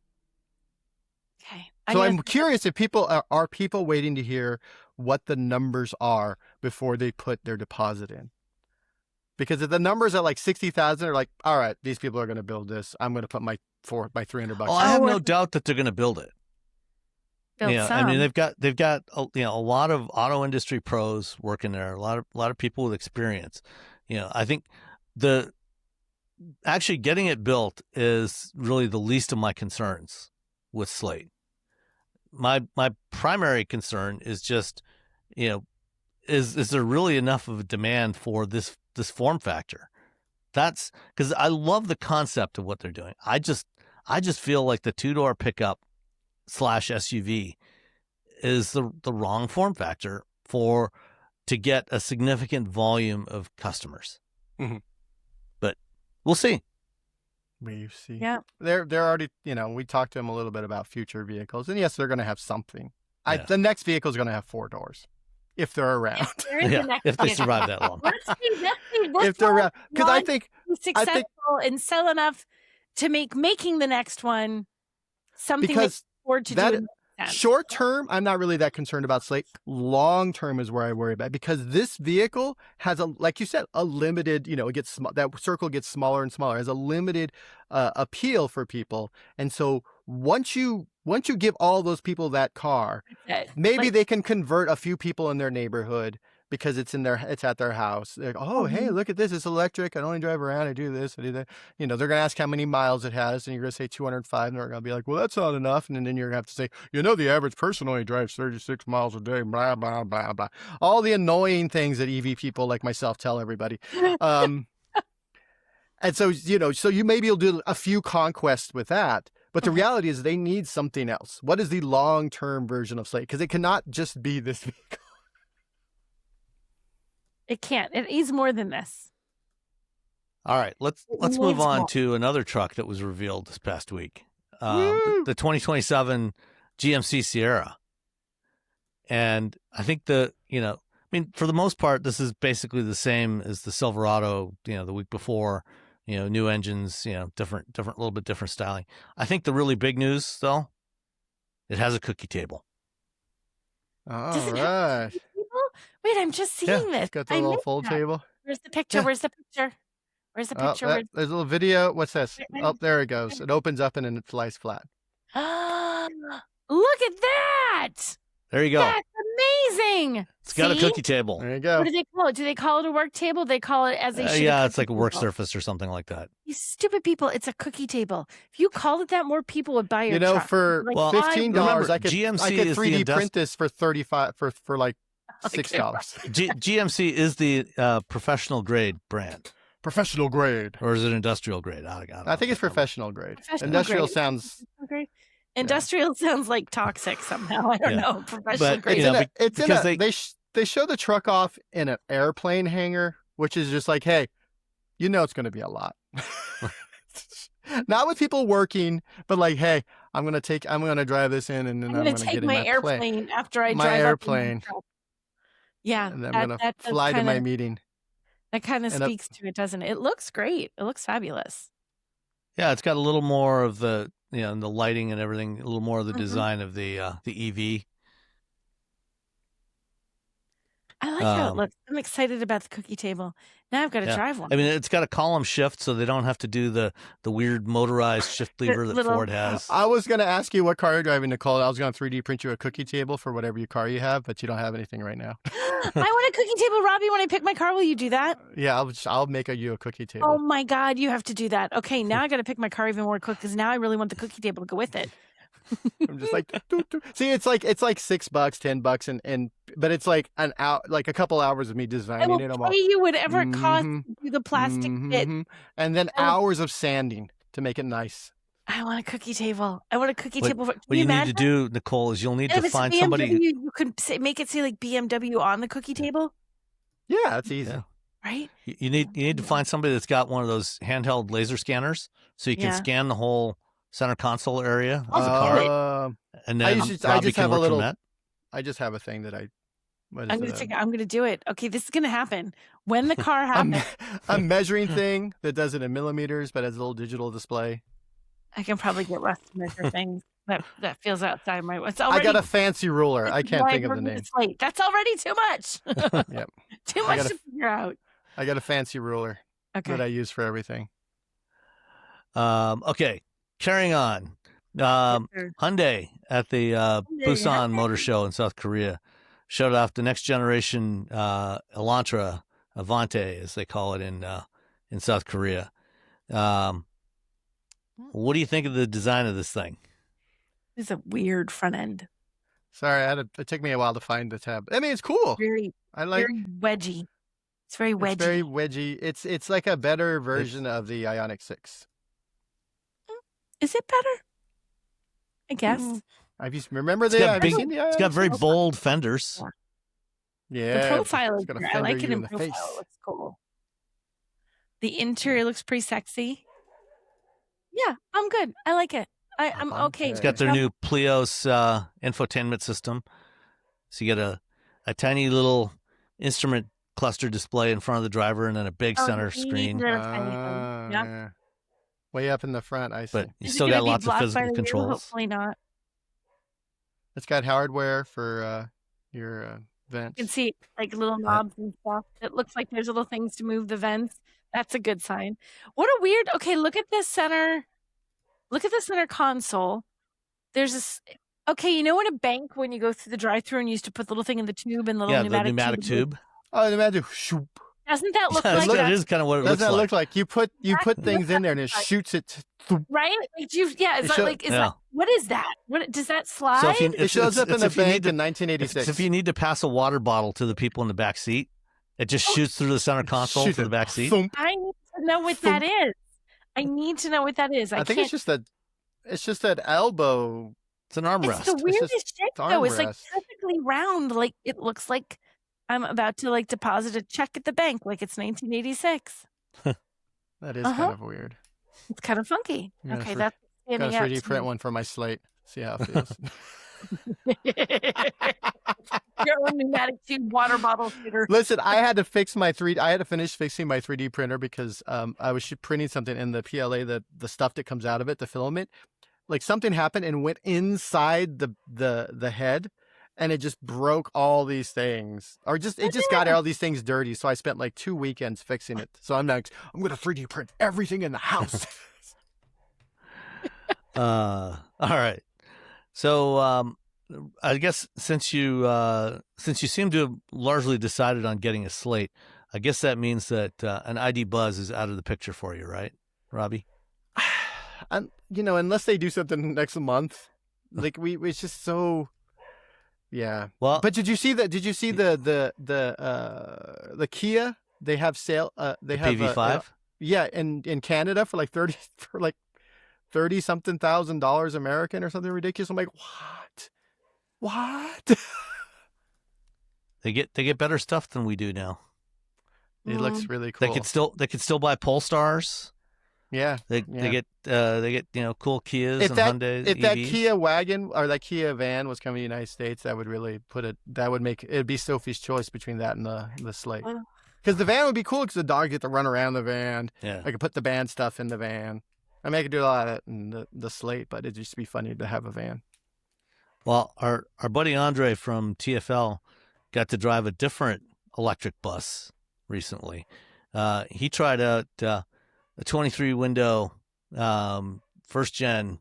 Okay. So I'm curious if are people waiting to hear what the numbers are before they put their deposit in? Because if the numbers are like 60,000, they're like, all right, these people are going to build this. I'm going to put my $300. Oh, I have no doubt that they're going to build it. Built some. I mean, they've got a lot of auto industry pros working there. A lot of people with experience. I think actually getting it built is really the least of my concerns with Slate. My primary concern is just, is there really enough of a demand for this form factor? That's because I love the concept of what they're doing. I just feel like the 2-door pickup / SUV is the wrong form factor to get a significant volume of customers. Mm-hmm. But we'll see. We see. Yeah. They're already, we talked to them a little bit about future vehicles. And yes, they're going to have something. Yeah. The next vehicle is going to have 4 doors. If they're around. If they survive that long. Let's see. If they're around. Because I think successful and sell enough to make making the next one something they can afford to do. Short term, I'm not really that concerned about Slate. Long term is where I worry about, because this vehicle has like you said, a limited, it gets that circle gets smaller and smaller, has a limited appeal for people. And so once you give all those people that car, maybe they can convert a few people in their neighborhood because it's at their house. They're like, oh, hey, look at this. It's electric. I don't only drive around. I do this. I do that. They're going to ask how many miles it has. And you're going to say 205. And they're going to be like, well, that's not enough. And then you're going to have to say, the average person only drives 36 miles a day. Blah, blah, blah, blah. All the annoying things that EV people like myself tell everybody. And so, so maybe you'll do a few conquests with that. But the reality is they need something else. What is the long-term version of Slate? Because it cannot just be this vehicle. It can't. It needs more than this. All right, let's move on to another truck that was revealed this past week. The 2027 GMC Sierra. And I think for the most part, this is basically the same as the Silverado, the week before. New engines, different, a little bit different styling. I think the really big news, though, it has a cookie table. All right. Wait, I'm just seeing this. It's got the little fold table. Where's the picture? Yeah. Where's the picture? There's a little video. What's this? Oh, there it goes. It opens up and then it lies flat. Look at that. There you go. That's amazing. It's got a cookie table. There you go. What do they call it? Do they call it a work table? They call it as they should. Yeah, it's like a work surface or something like that. You stupid people. It's a cookie table. If you called it that, more people would buy your truck. For $15, I could 3D print this for $35 for like $6. GMC is the professional grade brand. Professional grade. Or is it industrial grade? I think it's professional grade. Industrial sounds... Industrial sounds like toxic somehow. I don't know. Professional grade. They show the truck off in an airplane hangar, which is just like, hey, it's going to be a lot. Not with people working, but like, hey, I'm going to drive this in, and then I'm going to take my airplane after I drive my airplane. Yeah, and then I'm going to fly to my meeting. That kind of speaks to it, doesn't it? It looks great. It looks fabulous. Yeah, it's got a little more of the the lighting and everything, a little more of the design of the EV. I like how it looks. I'm excited about the cookie table. Now I've got to drive one. I mean, it's got a column shift, so they don't have to do the weird motorized shift lever that Ford has. I was going to ask you what car you're driving, Nicole. I was going to 3D print you a cookie table for whatever car you have, but you don't have anything right now. I want a cookie table, Robbie. When I pick my car, will you do that? Yeah, I'll make you a cookie table. Oh my God, you have to do that. Okay, now I got to pick my car even more quick because now I really want the cookie table to go with it. I'm just like, see, it's like $6, $10, but it's like like a couple hours of me designing it. I will pay you whatever it costs to do the plastic bit, and then hours of sanding to make it nice. I want a cookie table. I want a cookie table. What you need to do, Nicole, is you'll need to find somebody. You could make it say like BMW on the cookie table. Yeah, that's easy. Yeah. Right? You need to find somebody that's got one of those handheld laser scanners, so you can scan the whole center console area of the car, and then Robbie can work from that. I just have a thing that I'm going to do it. Okay, this is going to happen when the car happens. A measuring thing that does it in millimeters, but has a little digital display. I can probably get Russ to measure things that feels outside my. I got a fancy ruler. I can't think of the name. Slate. That's already too much. Yep. Too much to figure out. I got a fancy ruler that I use for everything. Okay. Carrying on, Hyundai at the Busan Motor Show in South Korea. Showed off the next generation Elantra, Avante, as they call it in South Korea. What do you think of the design of this thing? It's a weird front end. Sorry, it took me a while to find the tab. I mean, it's cool. Very wedgy. It's very wedgy. It's very wedgy. It's like a better version of the Ioniq 6. Is it better? I guess. Remember it's got very bold fenders. Yeah. The profile is I like it in profile. It looks cool. The interior looks pretty sexy. Yeah, I'm good. I like it. I'm okay. It's got their new Plios infotainment system. So you get a tiny little instrument cluster display in front of the driver and then a big center screen. Yeah. Way up in the front, I see. But you still got lots of physical controls. Hopefully not. It's got hardware for your vents. You can see like little knobs and stuff. It looks like there's little things to move the vents. That's a good sign. What a weird. Okay, look at this center. Look at the center console. There's this. Okay, you know in a bank when you go through the drive-thru and you used to put the little thing in the tube and the little pneumatic tube. Oh, pneumatic. Shoop. Doesn't that look like that? It is kind of what it looks like. Doesn't that look like? You put things in there and it shoots it. Right? Like what is that? What does that slide? So it shows up in the bank in 1986. If you need to pass a water bottle to the people in the back seat, it just shoots through the center console to the back seat. I need to know what that is. I need to know what that is. I think it's just that elbow. It's an armrest. It's the weirdest shape though. It's like perfectly round. Like it looks like I'm about to like deposit a check at the bank, like it's 1986. That is kind of weird. It's kind of funky. Okay, that's standing got out. a 3D print one for my Slate. See how it feels. Your own pneumatic tube water bottle shooter. Listen, I had to finish fixing my 3D printer because I was printing something in the PLA, the stuff that comes out of it, the filament. Like something happened and went inside the head, and it just broke all these things, or it just got all these things dirty. So I spent like 2 weekends fixing it. So I'm going to 3D print everything in the house. All right. So I guess since you seem to have largely decided on getting a Slate, I guess that means that an ID Buzz is out of the picture for you, right, Robbie? Unless they do something next month, like it's just so. Yeah. Well, but did you see the Kia? They have sale. They have PV5. In Canada for like $30 something thousand American or something ridiculous. I'm like, what? They get better stuff than we do now. It looks really cool. They could still buy Polestars. Yeah. They get cool Kias and Hyundais. If EVs. that Kia wagon or that Kia van was coming to the United States, that would really it'd be Sophie's choice between that and the Slate. Because the van would be cool because the dog get to run around the van. Yeah. I could put the band stuff in the van. I mean, I could do a lot of that in the Slate, but it'd just be funny to have a van. Well, our buddy Andre from TFL got to drive a different electric bus recently. He tried out a 23-window first gen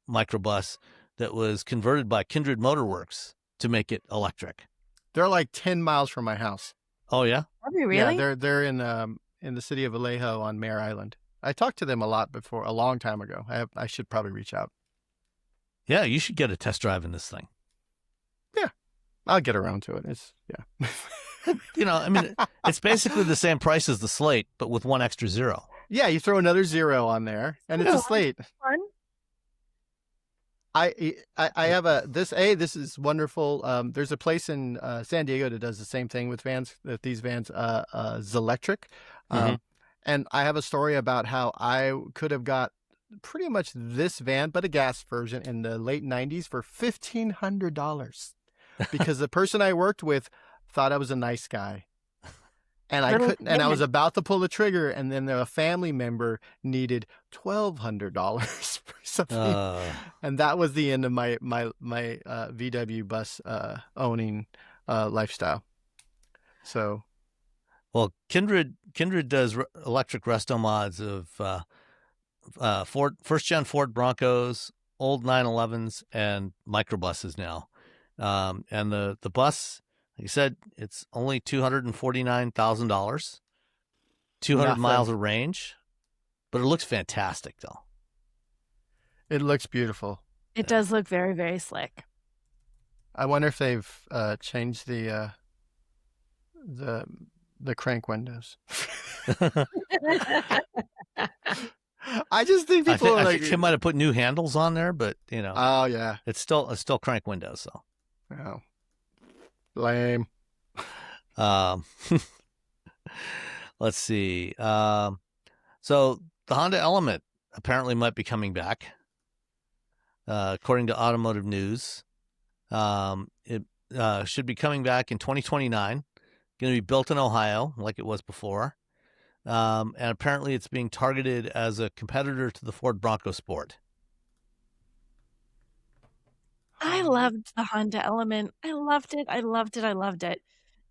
microbus that was converted by Kindred Motorworks to make it electric. They're like 10 miles from my house. Oh yeah? Are they really? Yeah, they're in the city of Vallejo on Mare Island. I talked to them a lot before, a long time ago. I should probably reach out. Yeah, you should get a test drive in this thing. Yeah, I'll get around to it. It's basically the same price as the Slate, but with one extra zero. Yeah, you throw another zero on there, and it's a Slate. Fun. I have this is wonderful. There's a place in San Diego that does the same thing with these vans, Zelectric. And I have a story about how I could have got pretty much this van, but a gas version in the late 90s for $1,500 because the person I worked with thought I was a nice guy. And I couldn't, and I was about to pull the trigger, and then a family member needed $1,200 for something, and that was the end of my VW bus owning lifestyle. So, well, Kindred does electric resto mods of first gen Ford Broncos, old 911s and microbuses now. And the bus, like you said, it's only $249,000, 200 miles of range, but it looks fantastic though. It looks beautiful. It does look very, very slick. I wonder if they've changed the crank windows. I just think people I think they might have put new handles on there, but oh yeah, it's still crank windows. So oh, lame. Let's see. So the Honda Element apparently might be coming back, according to Automotive News. It should be coming back in 2029. Going to be built in Ohio, like it was before. And apparently it's being targeted as a competitor to the Ford Bronco Sport. I loved the Honda Element. I loved it.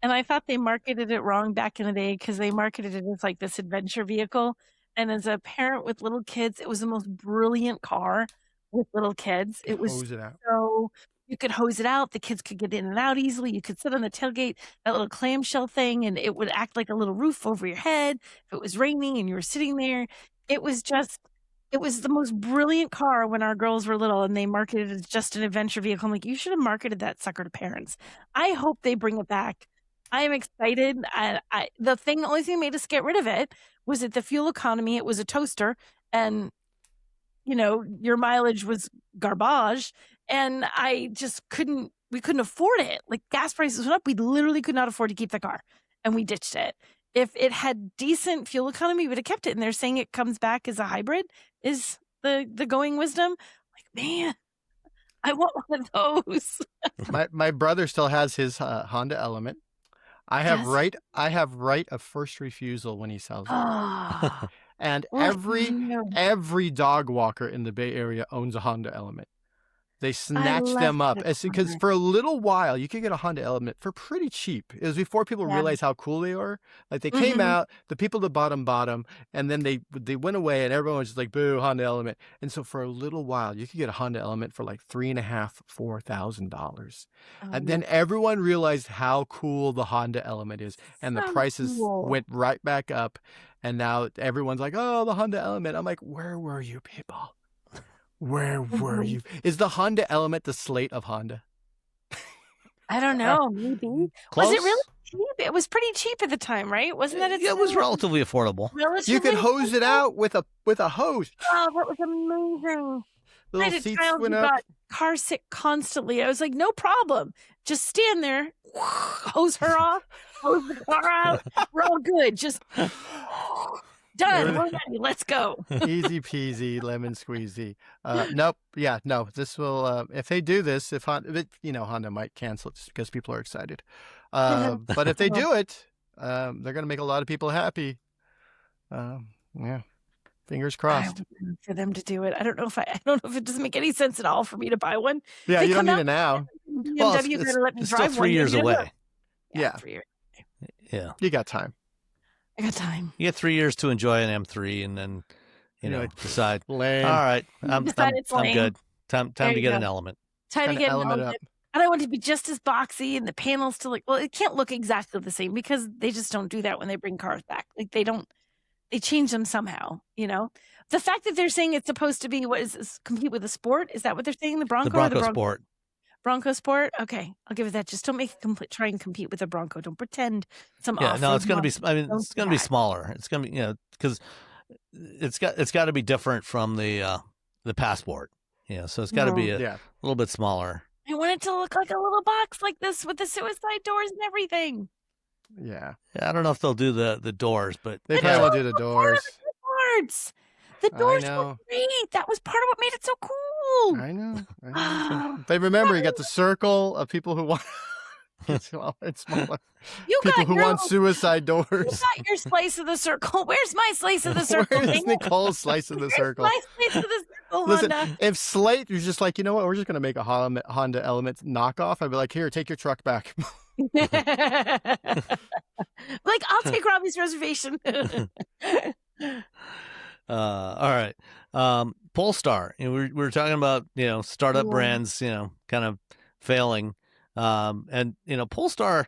And I thought they marketed it wrong back in the day because they marketed it as like this adventure vehicle. And as a parent with little kids, it was the most brilliant car with little kids. It was so you could hose it out. The kids could get in and out easily. You could sit on the tailgate, that little clamshell thing, and it would act like a little roof over your head. If it was raining and you were sitting there, it was the most brilliant car when our girls were little, and they marketed it as just an adventure vehicle. I'm like, you should have marketed that sucker to parents. I hope they bring it back. I am excited. The only thing that made us get rid of it was that the fuel economy. It was a toaster, and your mileage was garbage, and we couldn't afford it. Like gas prices went up. We literally could not afford to keep the car, and we ditched it. If it had decent fuel economy, we would have kept it. And they're saying it comes back as a hybrid is the going wisdom. Like, man, I want one of those. my brother still has his Honda Element. I have right of first refusal when he sells it. And every dog walker in the Bay Area owns a Honda Element. They snatch them up because for a little while you could get a Honda Element for pretty cheap. It was before people realized how cool they were. Like they came out, the people that bought them, and then they went away, and everyone was just like, "Boo, Honda Element!" And so for a little while, you could get a Honda Element for like $3,500–4,000, and then everyone realized how cool the Honda Element is, and the prices went right back up, and now everyone's like, "Oh, the Honda Element!" I'm like, "Where were you people? Where were you?" Is the Honda Element the Slate of Honda? I don't know. Maybe. Close? Was it really cheap? It was pretty cheap at the time, right? Wasn't that? Yeah, it was relatively affordable. You could hose it out with a hose. Oh, that was amazing. Little seats went up. Got car sick constantly. I was like, no problem. Just stand there, hose her off, hose the car out. We're all good. Just done. We're ready. Let's go. Easy peasy, lemon squeezy. Nope. Yeah, no. This will. If they do this, Honda might cancel it just because people are excited. But if they do it, they're going to make a lot of people happy. Yeah. Fingers crossed. For them to do it. I don't know if it doesn't make any sense at all for me to buy one. Yeah, you don't need it now. Well, it's still 3 years away. Yeah. 3 years. Yeah. You got time. I got time. You get 3 years to enjoy an M3 and then, decide. Lame. All right. I'm good. Time to get go. an Element. Time to get an Element. And I want it to be just as boxy and the panels to it can't look exactly the same because they just don't do that when they bring cars back. Like they change them somehow, The fact that they're saying it's supposed to be compete with the Sport, is that what they're saying? The Bronco Sport. Bronco Sport? Okay, I'll give it that. Just don't make it try and compete with the Bronco. Don't pretend some it's going to be it's going to be smaller. It's going to be because it's got to be different from the Passport. So it's got to be a little bit smaller. I want it to look like a little box like this with the suicide doors and everything. Yeah. I don't know if they'll do the doors, but they probably will do the doors. The doors were great. That was part of what made it so cool. I know. But remember, you got the circle of people who want it's smaller. People who want suicide doors. You got your slice of the circle. Where's my slice of the circle? Where's Nicole's slice of the circle? My slice of the circle, Listen, Honda. if Slate was just like, you know what, we're just going to make a Honda Element knockoff, I'd be like, here, take your truck back. I'll take Robbie's reservation. All right. Polestar. We were talking about startup brands, kind of failing, and Polestar,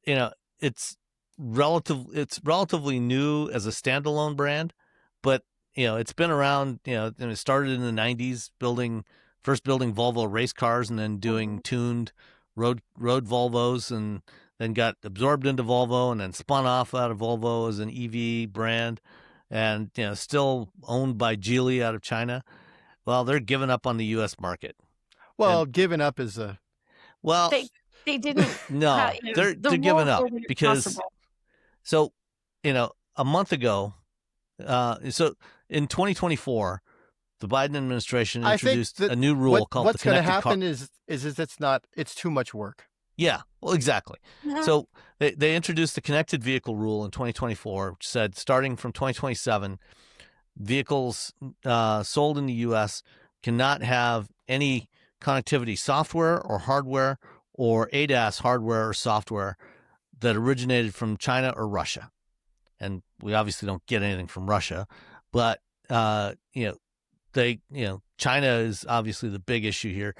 it's relatively new as a standalone brand, but it's been around. And it started in the '90s, first building Volvo race cars, and then doing tuned road Volvos, and then got absorbed into Volvo, and then spun off out of Volvo as an EV brand, and still owned by Geely out of China. Well, they're giving up on the U.S. market. Well, giving up is a they didn't. No, they're giving up because a month ago, so in 2024, the Biden administration introduced a new rule called what's the connected car. What's going to happen is it's too much work. Yeah, well, exactly. Yeah. So they introduced the connected vehicle rule in 2024, which said starting from 2027, vehicles sold in the U.S. cannot have any connectivity software or hardware or ADAS hardware or software that originated from China or Russia. And we obviously don't get anything from Russia, but China is obviously the big issue here,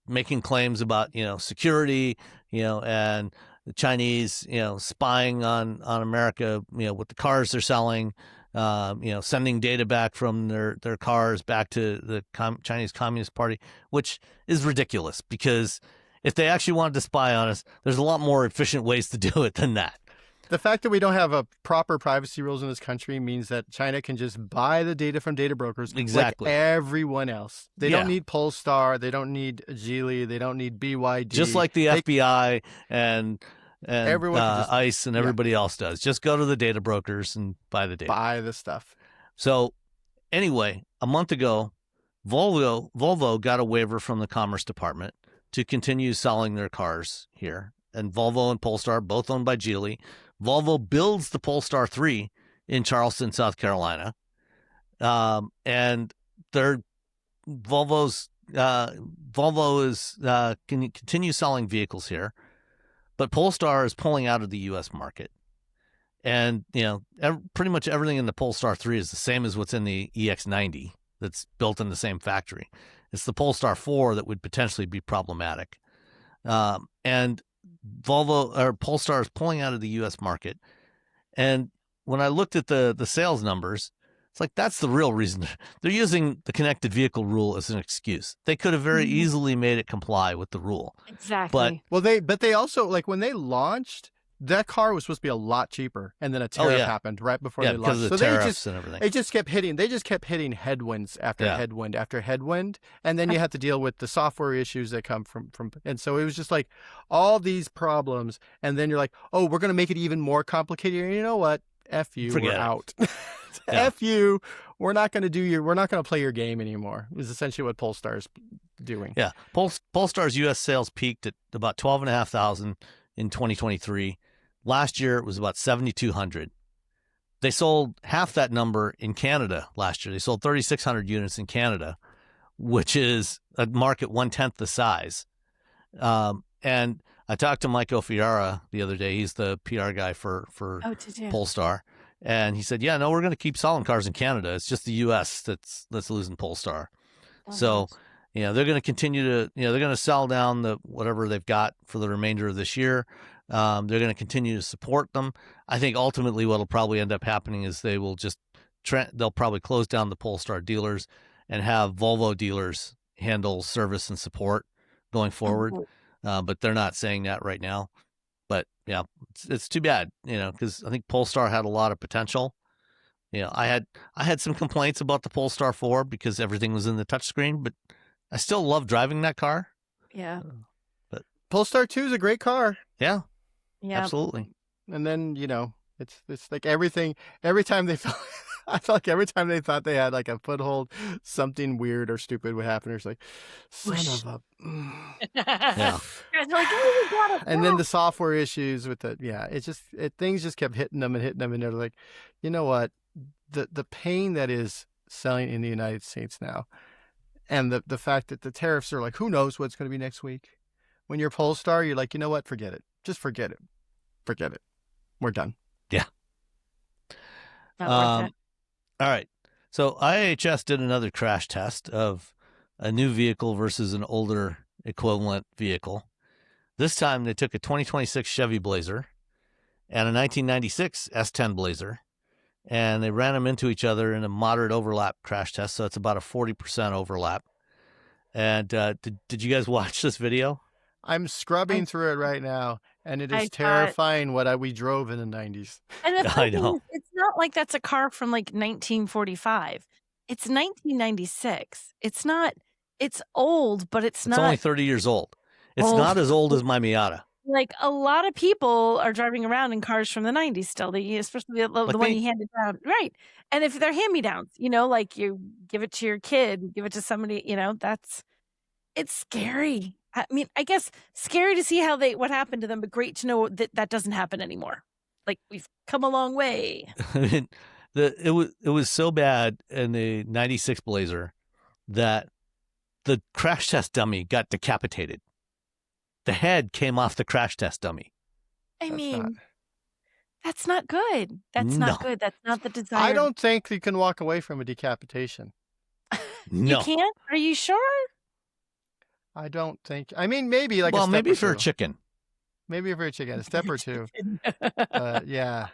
making claims about security, and the Chinese spying on America, with the cars they're selling, sending data back from their cars back to the Chinese Communist Party, which is ridiculous because if they actually wanted to spy on us, there's a lot more efficient ways to do it than that. The fact that we don't have a proper privacy rules in this country means that China can just buy the data from data brokers exactly like everyone else. They don't need Polestar. They don't need Geely. They don't need BYD. Just like the FBI and ICE and everybody else does. Just go to the data brokers and buy the data. Buy the stuff. So anyway, a month ago, Volvo got a waiver from the Commerce Department to continue selling their cars here. And Volvo and Polestar, both owned by Geely. Volvo builds the Polestar 3 in Charleston, South Carolina. And Volvo can continue selling vehicles here, but Polestar is pulling out of the U.S. market. And, pretty much everything in the Polestar 3 is the same as what's in the EX90 that's built in the same factory. It's the Polestar 4 that would potentially be problematic. And Polestar is pulling out of the U.S. market. And when I looked at the sales numbers, it's like that's the real reason. They're using the connected vehicle rule as an excuse. They could have very easily made it comply with the rule. Exactly. But they also, like, when they launched, that car was supposed to be a lot cheaper, and then a tariff happened right before they launched. Because of the tariffs and everything. They just kept hitting headwinds after headwind after headwind, and then you have to deal with the software issues that come from. And so it was just like all these problems, and then you're like, oh, we're going to make it even more complicated. And you know what? F you, we're out. F you. We're not going to play your game anymore. Is essentially what Polestar's doing. Yeah, Polestar's U.S. sales peaked at about 12,500 in 2023. Last year, it was about 7,200. They sold half that number in Canada last year. They sold 3,600 units in Canada, which is a market 1/10 the size. And I talked to Mike Ofiara the other day. He's the PR guy for Polestar. And he said, we're going to keep selling cars in Canada. It's just the U.S. that's losing Polestar. So, they're going to continue to, they're going to sell down whatever they've got for the remainder of this year. They're going to continue to support them. I think ultimately what will probably end up happening is they will they'll probably close down the Polestar dealers and have Volvo dealers handle service and support going forward. But they're not saying that right now. But yeah, it's too bad, because I think Polestar had a lot of potential. I had some complaints about the Polestar 4 because everything was in the touchscreen, but I still love driving that car. Yeah. But Polestar 2 is a great car. Yeah. Yeah. Absolutely. And then, it's like everything, every time they felt, I felt like every time they thought they had like a foothold, something weird or stupid would happen. It's like, son of a. Yeah. And then the software issues with things just kept hitting them. And they're like, you know what? The pain that is selling in the United States now, and the fact that the tariffs are like, who knows what's going to be next week? When you're Polestar, you're like, you know what? Forget it. Just forget it. Forget it. We're done. Yeah. All right. So IIHS did another crash test of a new vehicle versus an older equivalent vehicle. This time they took a 2026 Chevy Blazer and a 1996 S10 Blazer, and they ran them into each other in a moderate overlap crash test. So it's about a 40% overlap. And did you guys watch this video? I'm scrubbing through it right now, and it is terrifying what we drove in the 90s. And the funny thing is, it's not like that's a car from like 1945. It's 1996. It's not. It's old, but it's not. It's only 30 years old. It's not as old as my Miata. Like a lot of people are driving around in cars from the 90s still, especially the one you handed down. Right. And if they're hand-me-downs, like you give it to your kid, give it to somebody, it's scary. I mean, I guess scary to see what happened to them, but great to know that doesn't happen anymore. Like we've come a long way. I mean, it was so bad in the 96 Blazer that the crash test dummy got decapitated. The head came off the crash test dummy. That's not good. That's not good. That's not the desire. I don't think you can walk away from a decapitation. No. You can't? Are you sure? I don't think. I mean, maybe like maybe for a chicken. Maybe for a chicken, a step or two. Yeah.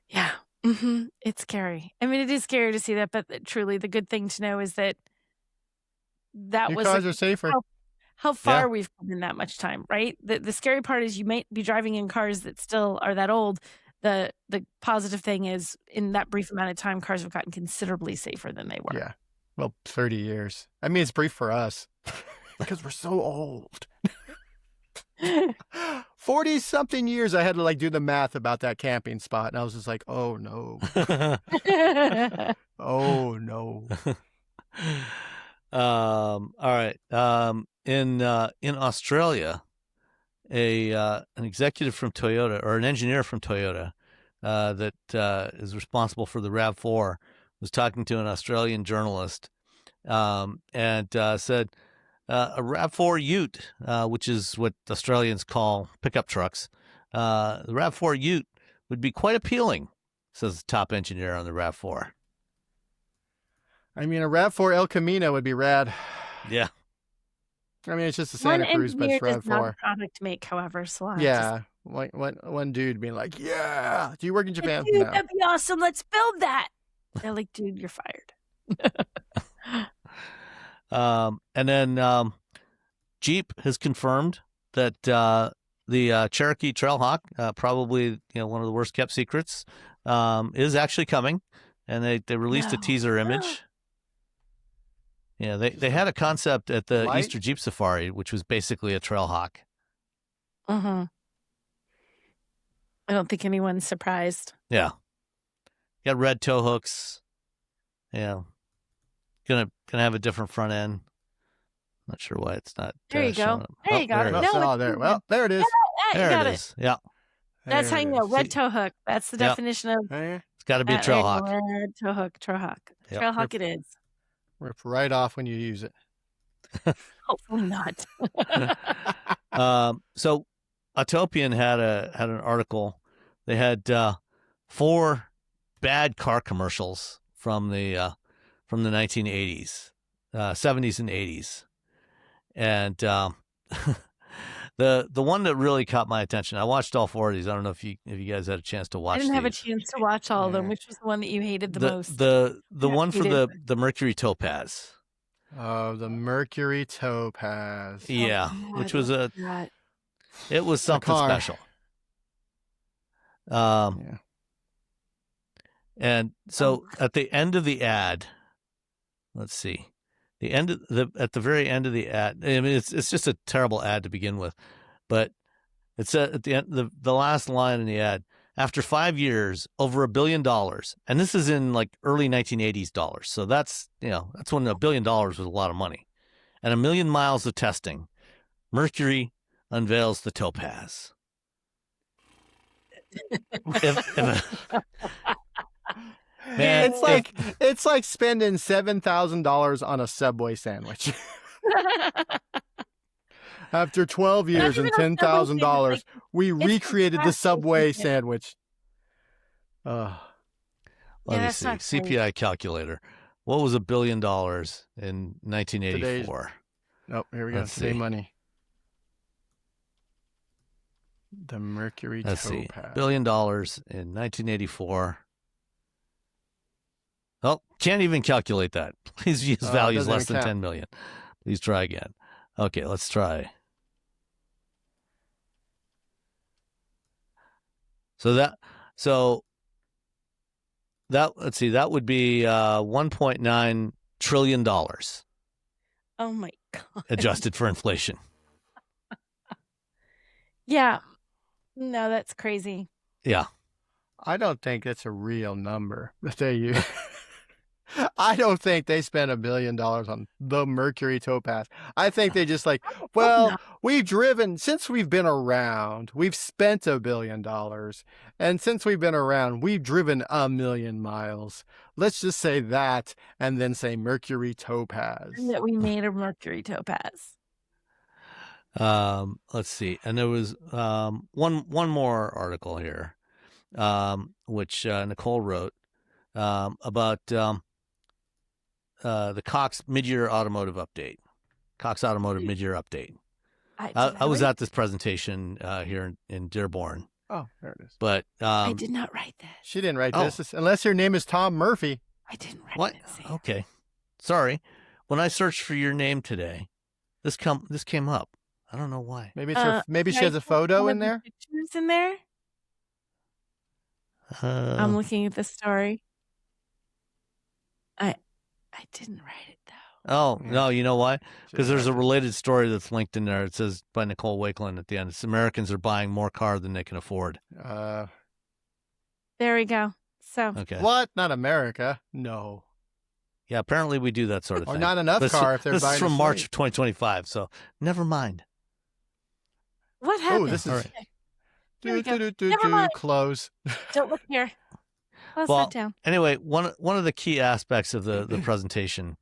Yeah. Mm-hmm. It's scary. I mean, it is scary to see that, but truly the good thing to know is that Your cars are safer. How far we've come in that much time, right? The scary part is you might be driving in cars that still are that old. The positive thing is in that brief amount of time, cars have gotten considerably safer than they were. Yeah. Well, 30 years. I mean, it's brief for us because we're so old. 40-something years, I had to do the math about that camping spot, and I was just like, oh, no. Oh, no. All right. In Australia, an executive from Toyota or an engineer from Toyota that is responsible for the RAV4 was talking to an Australian journalist and said a RAV4 Ute, which is what Australians call pickup trucks, the RAV4 Ute would be quite appealing, says the top engineer on the RAV4. I mean, a RAV4 El Camino would be rad. Yeah. I mean, it's just a Santa Cruz, but it's RAV4. Not a product make, however, so yeah. One dude being like, yeah. Do you work in Japan? Dude, No. that'd be awesome. Let's build that. They're like, dude, you're fired. And then Jeep has confirmed that the Cherokee Trailhawk, probably one of the worst kept secrets, is actually coming, and they released a teaser image. Yeah, they had a concept at the Easter Jeep Safari, which was basically a Trailhawk. I don't think anyone's surprised. Yeah. Got red tow hooks. Yeah. Gonna have a different front end. Not sure why it's not. There you go. There you go. There. Well, there it is. There it is. Yeah. That's how you know. Red tow hook. That's the definition of. It's got to be a Trailhawk. Red tow hook. Trailhawk. Yep. Trailhawk it is. Rip right off when you use it. Hopefully not. So Autopian had an article. They had 4 bad car commercials from the 1980s, 70s and 80s, and the one that really caught my attention. I watched all 4 of these. I don't know if you guys had a chance to watch. I didn't have a chance to watch all of them. Which was the one that you hated the most? The one for the Mercury Topaz. Oh, the Mercury Topaz. Yeah, which was it was something special. And so at the end of the ad, let's see, at the very end of the ad. I mean, it's just a terrible ad to begin with, but it's at the end, the last line in the ad. After 5 years, over $1 billion, and this is in like early 1980s dollars. So that's that's when $1 billion was a lot of money, and 1 million miles of testing. Mercury unveils the Topaz. It's like spending $7,000 on a Subway sandwich. After 12 years and $10,000, we recreated the Subway sandwich. Well, Let me that's see. not great. CPI calculator. What was $1 billion in 1984? Nope, here we go. Let's Today see. money. The Mercury Let's see. Topaz. $1 billion in 1984. Oh, can't even calculate that. Please use values doesn't less even than count. 10 million. Please try again. Okay, let's try. Let's see, that would be $1.9 trillion Oh my God. adjusted for inflation. Yeah. No, that's crazy. Yeah. I don't think it's a real number that they use. I don't think they spent $1 billion on the Mercury Topaz. I think they just we've driven, since we've been around, we've spent $1 billion. And since we've been around, we've driven 1 million miles. Let's just say that and then say Mercury Topaz. That we made a Mercury Topaz. Let's see. And there was one more article here, which Nicole wrote about the Cox mid-year automotive update. Cox Automotive mid-year update. I was at this presentation here in Dearborn. Oh, there it is. But I did not write that. She didn't write this, unless your name is Tom Murphy. I didn't write what? this. Okay, sorry. When I searched for your name today, this came up. I don't know why. Maybe it's maybe she has a photo in there. Pictures in there. I'm looking at the story. I didn't write it though. Oh, no, you know why? Because there's a related story that's linked in there. It says by Nicole Wakeland at the end. It's Americans are buying more car than they can afford. There we go. So okay. What? Not America. No. Yeah, apparently we do that sort of thing. Or not enough car if they're this buying is from a March Slate. of 2025, so never mind. What happened? Oh, this is... Here we go. Never mind. Close. Don't look here. Close Well, that down. Anyway, one of the key aspects of the presentation,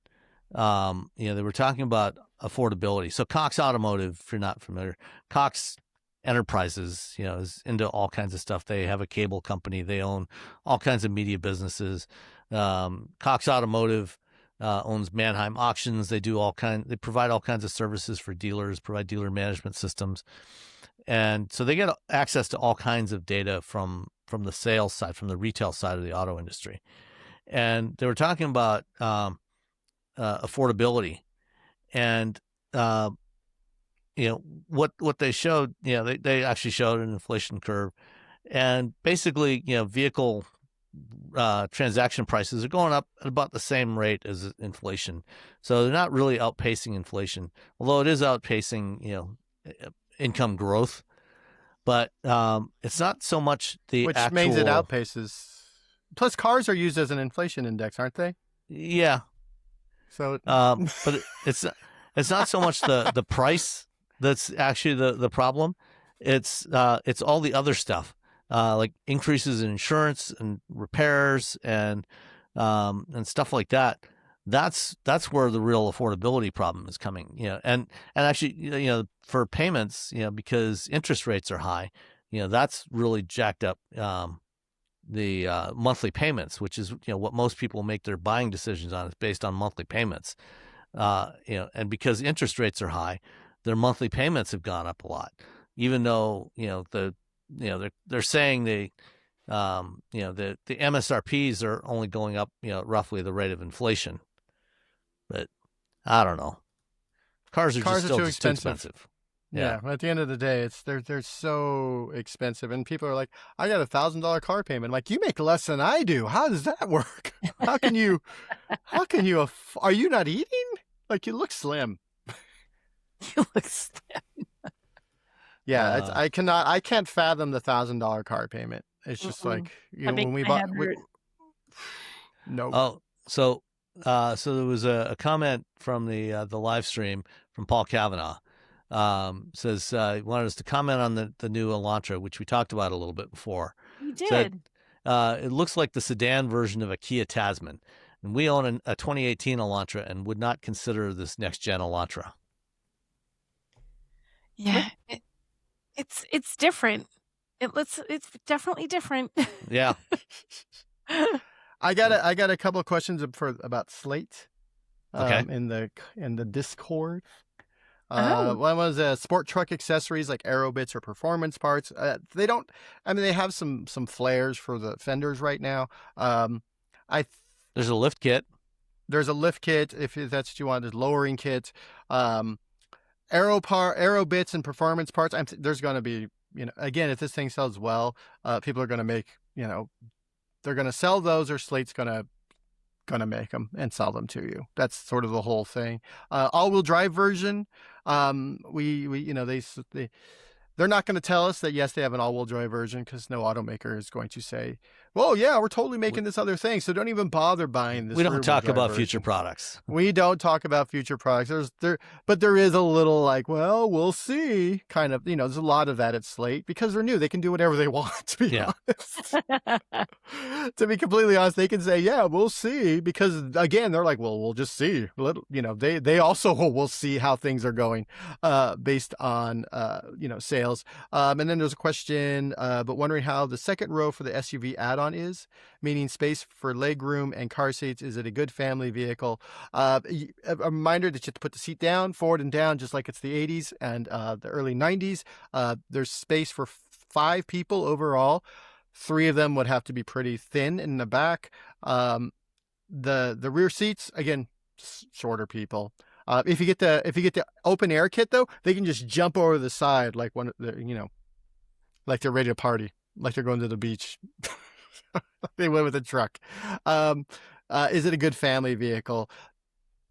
they were talking about affordability. So Cox Automotive, if you're not familiar, Cox Enterprises, is into all kinds of stuff. They have a cable company. They own all kinds of media businesses. Cox Automotive owns Mannheim Auctions. They provide all kinds of services for dealers, provide dealer management systems. And so they get access to all kinds of data from the sales side, from the retail side of the auto industry. And they were talking about affordability. And, what they showed, they actually showed an inflation curve. And basically, vehicle transaction prices are going up at about the same rate as inflation. So they're not really outpacing inflation, although it is outpacing, income growth. But it's not so much Which means it outpaces. Plus, cars are used as an inflation index, aren't they? Yeah. So, but it's not so much the price that's actually the problem. It's all the other stuff, like increases in insurance and repairs and stuff like that. That's where the real affordability problem is coming, and actually, for payments, because interest rates are high, that's really jacked up the monthly payments, which is, what most people make their buying decisions on is based on monthly payments, and because interest rates are high, their monthly payments have gone up a lot, even though, they're saying the MSRPs are only going up, roughly the rate of inflation. But I don't know. Cars are still too expensive. Yeah. At the end of the day, they're so expensive, and people are like, "I got $1,000 car payment." I'm like, you make less than I do. How does that work? How can you? Are you not eating? Like, you look slim. You look slim. Yeah, I can't fathom the $1,000 car payment. It's just like when we bought. No. Oh, so there was a comment from the live stream from Paul Kavanaugh. Says he wanted us to comment on the new Elantra, which we talked about a little bit before. You did. Said, it looks like the sedan version of a Kia Tasman, and we own a 2018 Elantra and would not consider this next gen Elantra. Yeah, it's different. It's definitely different. Yeah. I got a couple of questions about Slate. Okay. In the Discord. Oh. One was sport truck accessories like aero bits or performance parts. They don't. I mean, they have some flares for the fenders right now. There's a lift kit. There's a lift kit if that's what you want. There's lowering kit. Aero bits and performance parts. There's going to be, again, if this thing sells well, people are going to make, they're going to sell those, or Slate's going to make them and sell them to you. That's sort of the whole thing. All-wheel drive version. They're not going to tell us that yes, they have an all-wheel drive version, because no automaker is going to say, well, yeah, we're totally making this other thing, so don't even bother buying this. We don't talk about version. future products. We don't talk about future products. But there is a little like, well, we'll see kind of, there's a lot of that at Slate because they're new. They can do whatever they want, to be honest. To be completely honest, they can say, yeah, we'll see, because again, they're like, well, we'll just see. They also will see how things are going based on, sales. And then there's a question, but wondering how the second row for the SUV add-on is, meaning space for legroom and car seats. Is it a good family vehicle? A reminder that you have to put the seat down, forward and down, just like it's the 80s and the early 90s. There's space for 5 people overall. 3 of them would have to be pretty thin in the back. The rear seats, again, shorter people. If you get the open air kit though, they can just jump over the side like like they're ready to party, like they're going to the beach. They went with a truck. Is it a good family vehicle?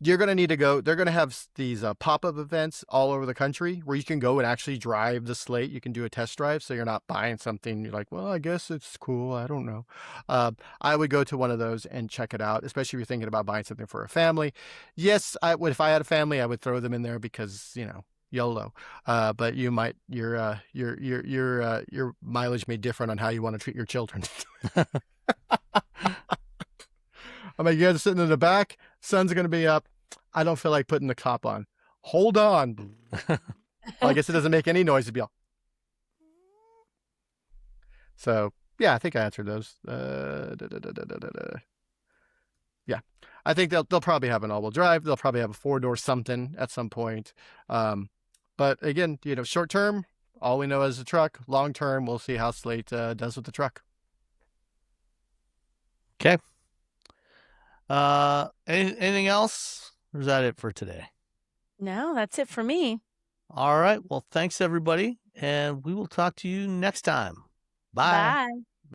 You're going to need to go. They're going to have these pop-up events all over the country where you can go and actually drive the Slate. You can do a test drive, so you're not buying something. You're like, well, I guess it's cool. I don't know. I would go to one of those and check it out, especially if you're thinking about buying something for a family. Yes, I would. If I had a family, I would throw them in there because YOLO. But you might your mileage may differ on how you want to treat your children. I'm like, you guys are sitting in the back. Sun's going to be up. I don't feel like putting the cop on. Hold on. Well, I guess it doesn't make any noise to be all. So yeah, I think I answered those. Yeah, I think they'll probably have an all-wheel drive. They'll probably have a 4-door something at some point. But again, short term, all we know is a truck. Long term, we'll see how Slate does with the truck. Okay. Anything else? Or is that it for today? No, that's it for me. All right. Well, thanks everybody, and we will talk to you next time. Bye. Bye.